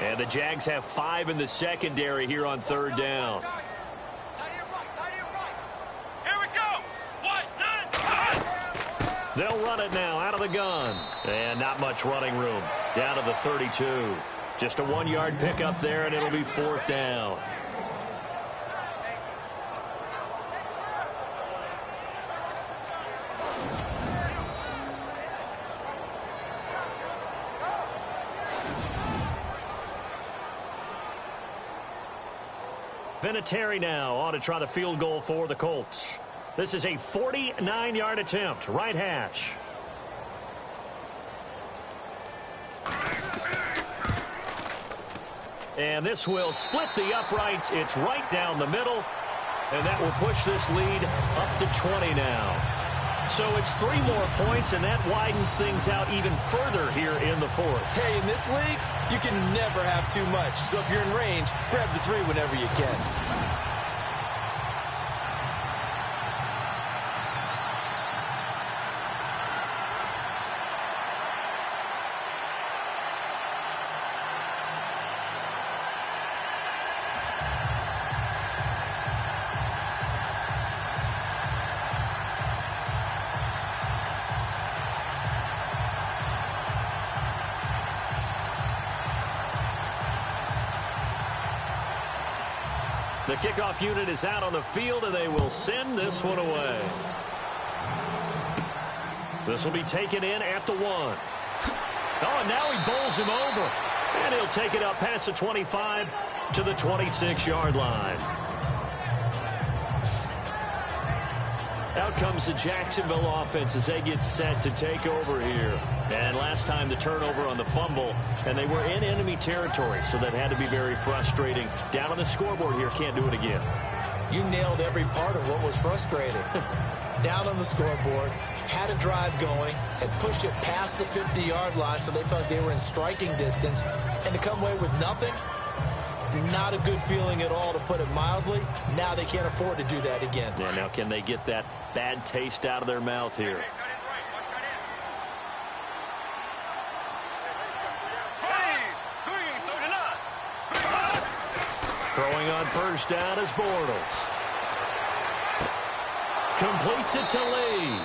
And the Jags have 5 in the secondary here on 3rd down. They'll run it now out of the gun. And not much running room. Down to the 32. Just a 1-yard pickup there, and it'll be 4th down. Vinatieri now on to try the field goal for the Colts. This is a 49-yard attempt, right hash. And this will split the uprights. It's right down the middle. And that will push this lead up to 20 now. So it's 3 more points, and that widens things out even further here in the 4th. Hey, in this league, you can never have too much. So if you're in range, grab the 3 whenever you can. The kickoff unit is out on the field, and they will send this one away. This will be taken in at the 1. Oh, and now he bowls him over. And he'll take it up past the 25 to the 26-yard line. Out comes the Jacksonville offense as they get set to take over here. And last time the turnover on the fumble, and they were in enemy territory, so that had to be very frustrating. Down on the scoreboard here, can't do it again. You nailed every part of what was frustrating. Down on the scoreboard, had a drive going, had pushed it past the 50-yard line, so they felt like they were in striking distance, and to come away with nothing, Not a good feeling at all, to put it mildly. Now they can't afford to do that again. Yeah, now can they get that bad taste out of their mouth here? Throwing on first down is Bortles. Completes it to Lee.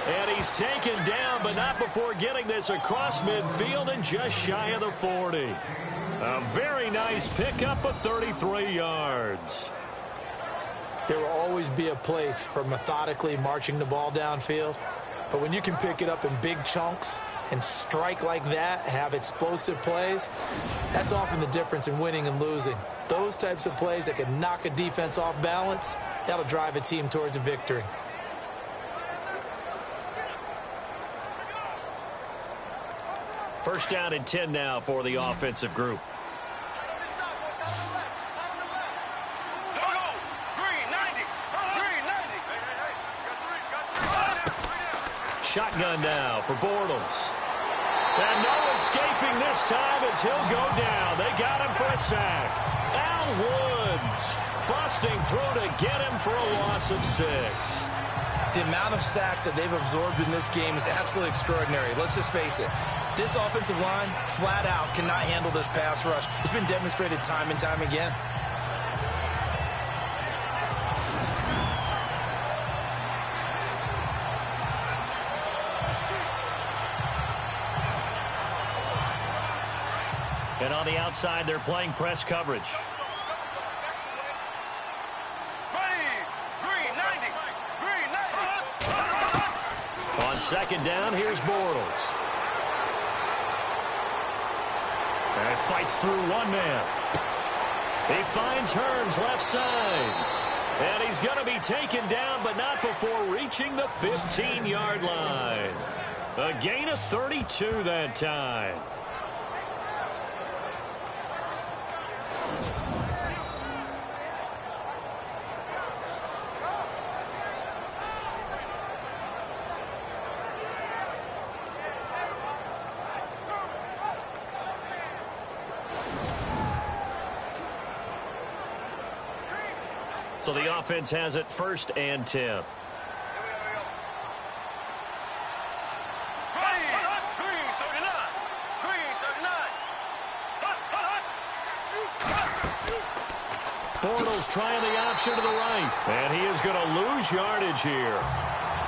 And he's taken down, but not before getting this across midfield and just shy of the 40. A very nice pickup of 33 yards. There will always be a place for methodically marching the ball downfield. But when you can pick it up in big chunks and strike like that, have explosive plays, that's often the difference in winning and losing. Those types of plays that can knock a defense off balance, that'll drive a team towards a victory. First down and 10 now for the offensive group. Shotgun now for Bortles. And no escaping this time as he'll go down. They got him for a sack. Al Woods busting through to get him for a loss of 6. The amount of sacks that they've absorbed in this game is absolutely extraordinary. Let's just face it. This offensive line, flat out, cannot handle this pass rush. It's been demonstrated time and time again. And on the outside, they're playing press coverage. On second down, here's Bortles. And fights through one man. He finds Hearns left side. And he's going to be taken down, but not before reaching the 15-yard line. A gain of 32 that time. So the offense has it first and 10. Bortles trying the option to the right. And he is going to lose yardage here.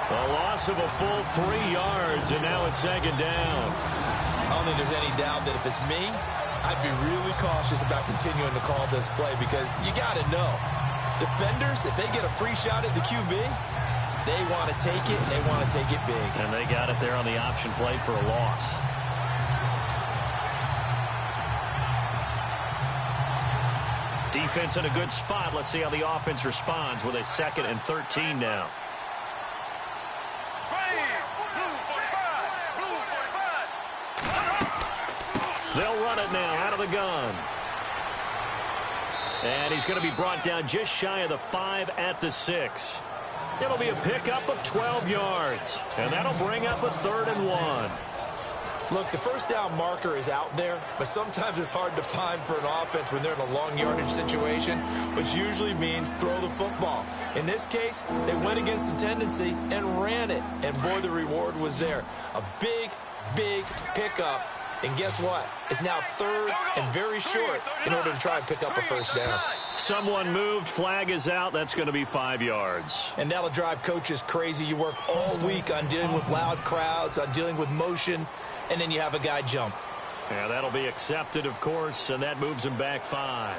A loss of a full 3 yards, and now it's second down. I don't think there's any doubt that if it's me, I'd be really cautious about continuing to call this play, because you got to know, defenders, if they get a free shot at the QB, they want to take it, and they want to take it big. And they got it there on the option play for a loss. Defense in a good spot. Let's see how the offense responds with a 2nd and 13 now. They'll run it now out of the gun. And he's going to be brought down just shy of the 5 at the 6. It'll be a pickup of 12 yards. And that'll bring up a 3rd and 1. Look, the first down marker is out there, but sometimes it's hard to find for an offense when they're in a long yardage situation, which usually means throw the football. In this case, they went against the tendency and ran it. And boy, the reward was there. A big, big pickup. And guess what? It's now 3rd and very short in order to try and pick up a first down. Someone moved. Flag is out. That's going to be 5 yards. And that'll drive coaches crazy. You work all week on dealing with loud crowds, on dealing with motion, and then you have a guy jump. Yeah, that'll be accepted, of course, and that moves him back 5.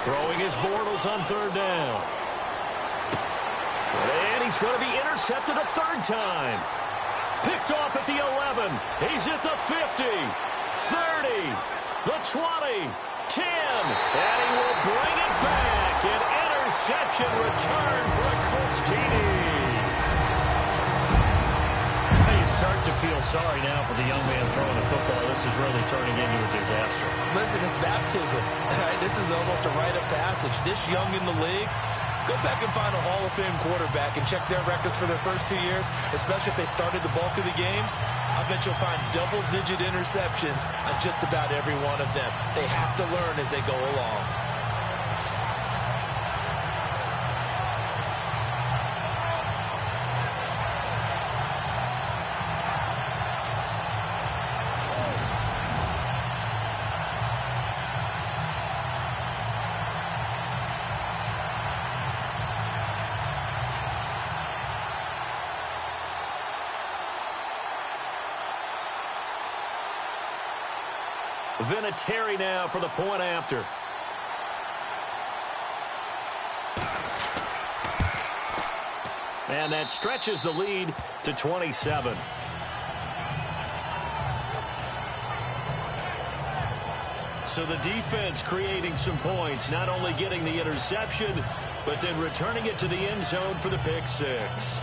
Throwing his Bortles on 3rd down. And he's going to be intercepted a 3rd time. Picked off at the 11. He's at the 50, 30, the 20, 10. And he will bring it back. An interception return for a Colts TD. start to feel sorry now for the young man throwing the football. This is really turning into a disaster. Listen, it's baptism. Right? This is almost a rite of passage. This young in the league, go back and find a Hall of Fame quarterback and check their records for their first 2 years, especially if they started the bulk of the games. I bet you'll find double-digit interceptions on just about every one of them. They have to learn as they go along. Vinatieri now for the point after. And that stretches the lead to 27. So the defense creating some points, not only getting the interception, but then returning it to the end zone for the pick six.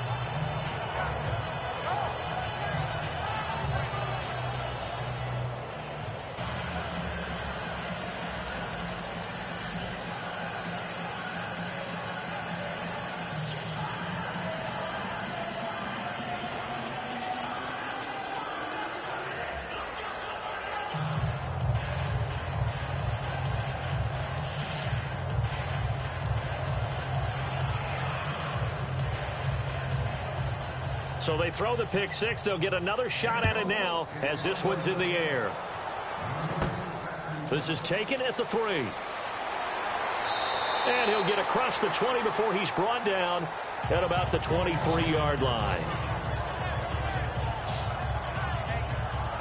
So they throw the pick six. They'll get another shot at it now as this one's in the air. This is taken at the 3. And he'll get across the 20 before he's brought down at about the 23-yard line.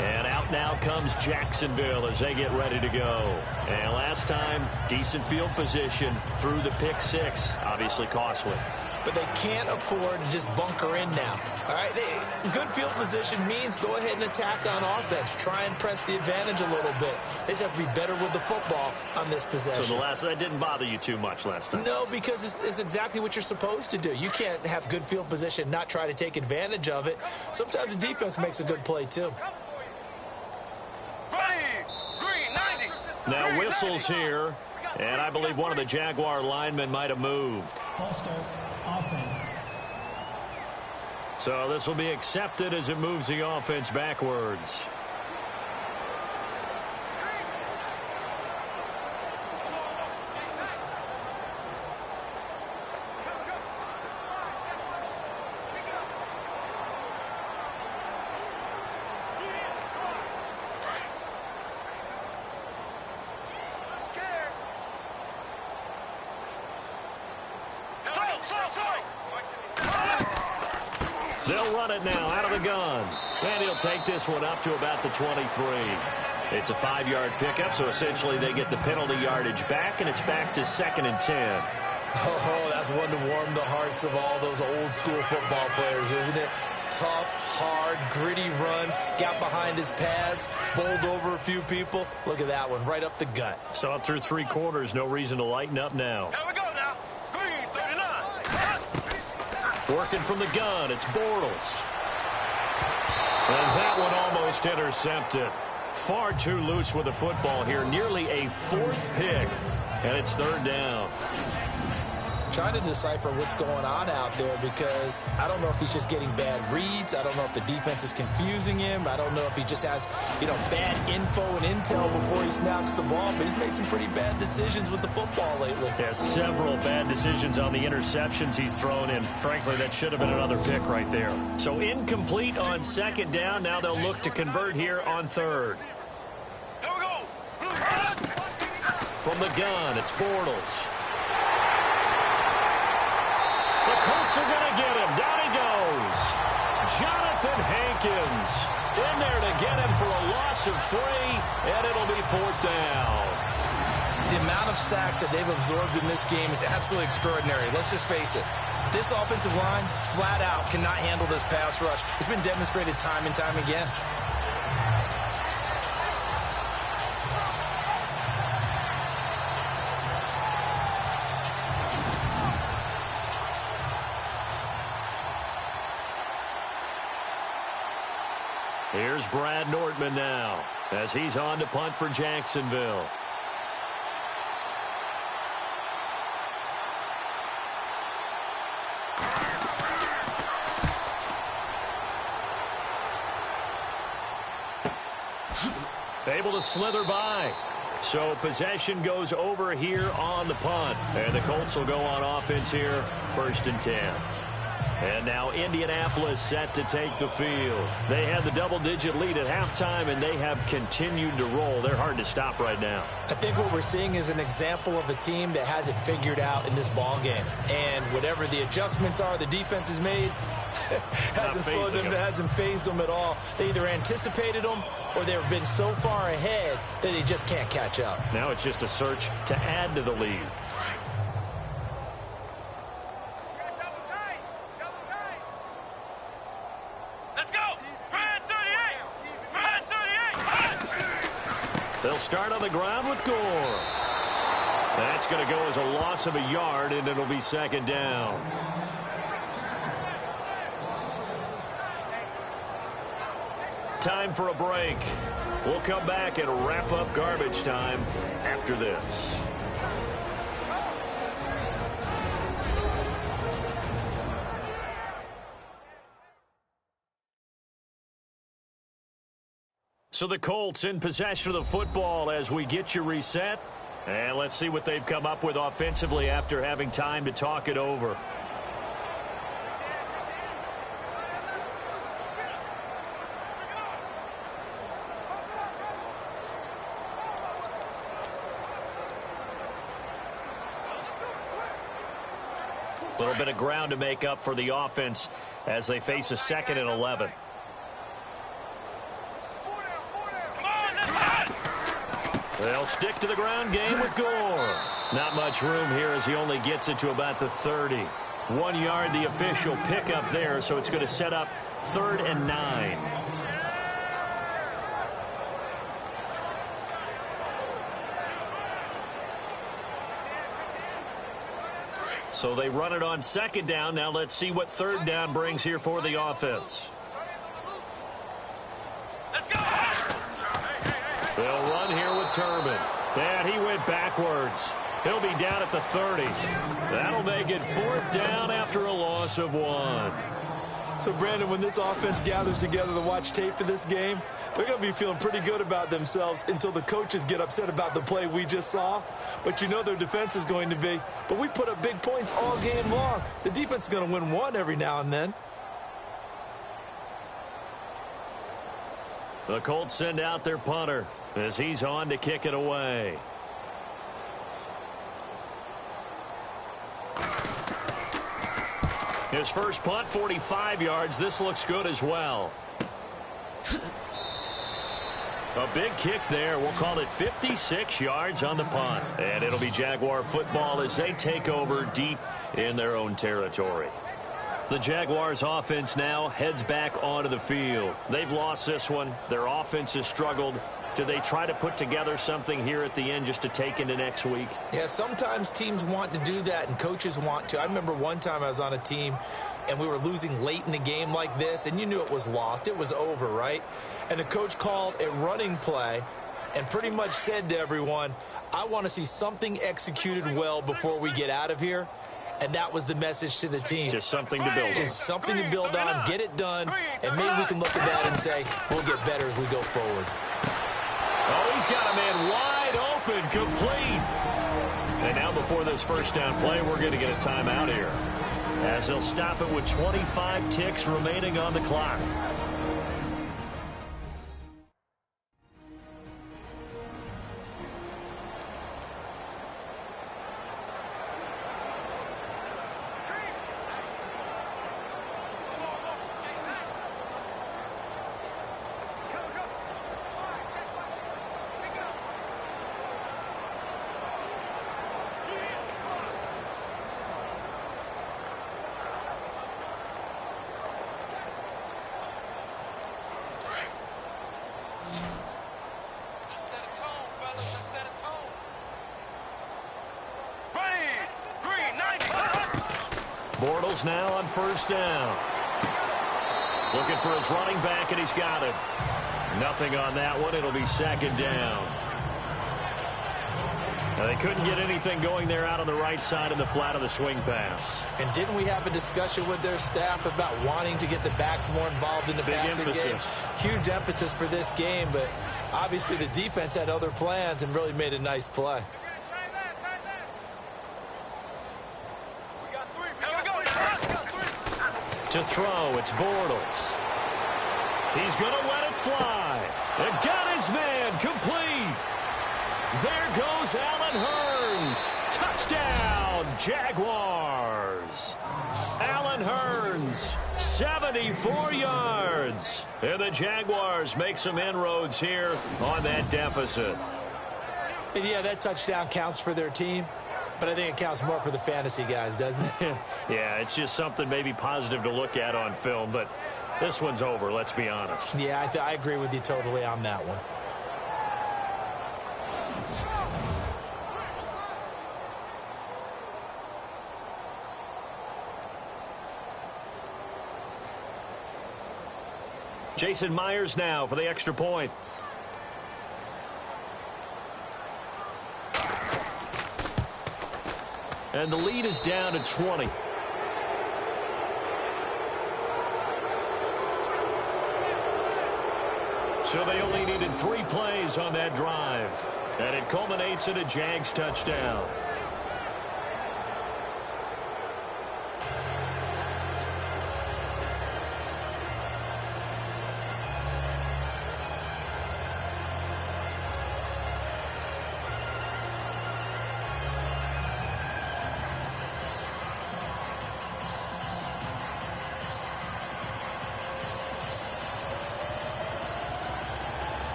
And out now comes Jacksonville as they get ready to go. And last time, decent field position through the pick six. Obviously costly. But they can't afford to just bunker in now. All right, good field position means go ahead and attack on offense. Try and press the advantage a little bit. They just have to be better with the football on this possession. So that didn't bother you too much last time? No, because it's exactly what you're supposed to do. You can't have good field position and not try to take advantage of it. Sometimes the defense makes a good play, too. Now whistles here, and I believe one of the Jaguar linemen might have moved. False start. Offense. So this will be accepted as it moves the offense backwards. They'll run it now out of the gun. And he'll take this one up to about the 23. It's a 5-yard pickup, so essentially they get the penalty yardage back, and it's back to 2nd and 10. Oh, that's one to warm the hearts of all those old-school football players, isn't it? Tough, hard, gritty run, got behind his pads, bowled over a few people. Look at that one, right up the gut. So up through 3 quarters, no reason to lighten up now. Here we go now. Green, 39. Working from the gun, it's Bortles. And that one almost intercepted. Far too loose with the football here. Nearly a 4th pick, and it's 3rd down. Trying to decipher what's going on out there because I don't know if he's just getting bad reads. I don't know if the defense is confusing him. I don't know if he just has, bad info and intel before he snaps the ball. But he's made some pretty bad decisions with the football lately. Yeah, several bad decisions on the interceptions he's thrown in. Frankly, that should have been another pick right there. So incomplete on 2nd down. Now they'll look to convert here on 3rd. Here we go. From the gun, it's Bortles. The Colts are going to get him. Down he goes. Jonathan Hankins in there to get him for a loss of 3, and it'll be 4th down. The amount of sacks that they've absorbed in this game is absolutely extraordinary. Let's just face it. This offensive line, flat out, cannot handle this pass rush. It's been demonstrated time and time again. Here's Brad Nordman now as he's on to punt for Jacksonville. Able to slither by. So possession goes over here on the punt. And the Colts will go on offense here, 1st and 10. And now Indianapolis set to take the field. They had the double-digit lead at halftime, and they have continued to roll. They're hard to stop right now. I think what we're seeing is an example of a team that has it figured out in this ball game. And whatever the adjustments are the defense has made, hasn't slowed them, hasn't phased them at all. They either anticipated them or they've been so far ahead that they just can't catch up. Now it's just a search to add to the lead. They'll start on the ground with Gore. That's going to go as a loss of a yard, and it'll be 2nd down. Time for a break. We'll come back and wrap up garbage time after this. So the Colts in possession of the football as we get you reset. And let's see what they've come up with offensively after having time to talk it over. A little bit of ground to make up for the offense as they face a 2nd and 11. They'll stick to the ground game with Gore. Not much room here as he only gets it to about the 30. 1 yard, the official pickup there, so it's going to set up 3rd and 9. So they run it on 2nd down. Now let's see what 3rd down brings here for the offense. They'll run here with Turbin. And he went backwards. He'll be down at the 30. That'll make it 4th down after a loss of 1. So, Brandon, when this offense gathers together to watch tape for this game, they're going to be feeling pretty good about themselves until the coaches get upset about the play we just saw. But you know their defense is going to be. But we put up big points all game long. The defense is going to win one every now and then. The Colts send out their punter as he's on to kick it away. His first punt, 45 yards. This looks good as well. A big kick there. We'll call it 56 yards on the punt. And it'll be Jaguar football as they take over deep in their own territory. The Jaguars offense now heads back onto the field. They've lost this one. Their offense has struggled. Do they try to put together something here at the end just to take into next week? Yeah, sometimes teams want to do that and coaches want to. I remember one time I was on a team and we were losing late in the game like this, and you knew it was lost. It was over, right? And the coach called a running play and pretty much said to everyone, I want to see something executed well before we get out of here. And that was the message to the team. Just something to build on. Just something to build on, get it done, and maybe we can look at that and say, we'll get better as we go forward. Oh, he's got a man wide open, complete. And now before this first down play, we're going to get a timeout here, as they'll stop it with 25 ticks remaining on the clock. Bortles now on first down. Looking for his running back, and he's got it. Nothing on that one. It'll be second down. Now, they couldn't get anything going there out on the right side in the flat of the swing pass. And didn't we have a discussion with their staff about wanting to get the backs more involved in the passing game? Huge emphasis for this game, but obviously the defense had other plans and really made a nice play. To throw, it's Bortles. He's going to let it fly. And got his man complete. There goes Allen Hurns. Touchdown, Jaguars. Allen Hurns, 74 yards. And the Jaguars make some inroads here on that deficit. And yeah, that touchdown counts for their team. But I think it counts more for the fantasy guys, doesn't it? Yeah, it's just something maybe positive to look at on film. But this one's over, let's be honest. Yeah, I agree with you totally on that one. Jason Myers now for the extra point. And the lead is down to 20. So they only needed 3 plays on that drive. And it culminates in a Jags touchdown.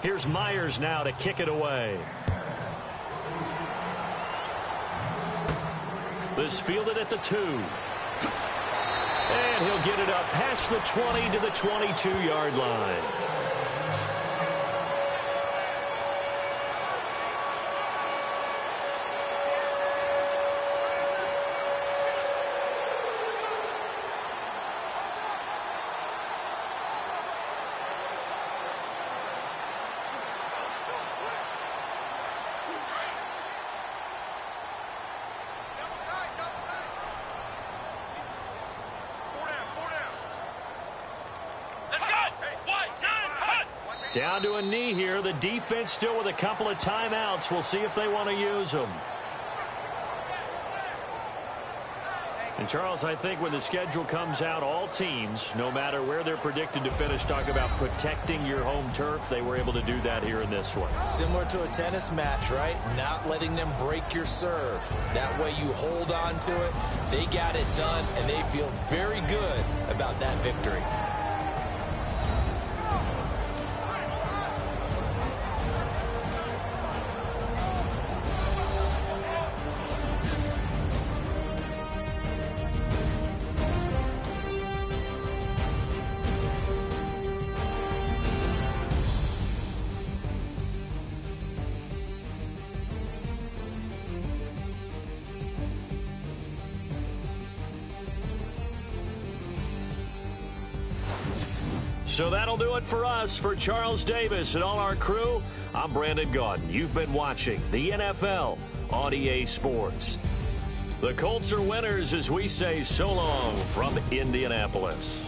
Here's Myers now to kick it away. This fielded at the 2. And he'll get it up past the 20 to the 22-yard line. Down to a knee here. The defense still with a couple of timeouts. We'll see if they want to use them. And, Charles, I think when the schedule comes out, all teams, no matter where they're predicted to finish, talk about protecting your home turf. They were able to do that here in this one. Similar to a tennis match, right? Not letting them break your serve. That way you hold on to it. They got it done, and they feel very good about that victory. So that'll do it for us. For Charles Davis and all our crew, I'm Brandon Gaudin. You've been watching the NFL on EA Sports. The Colts are winners as we say so long from Indianapolis.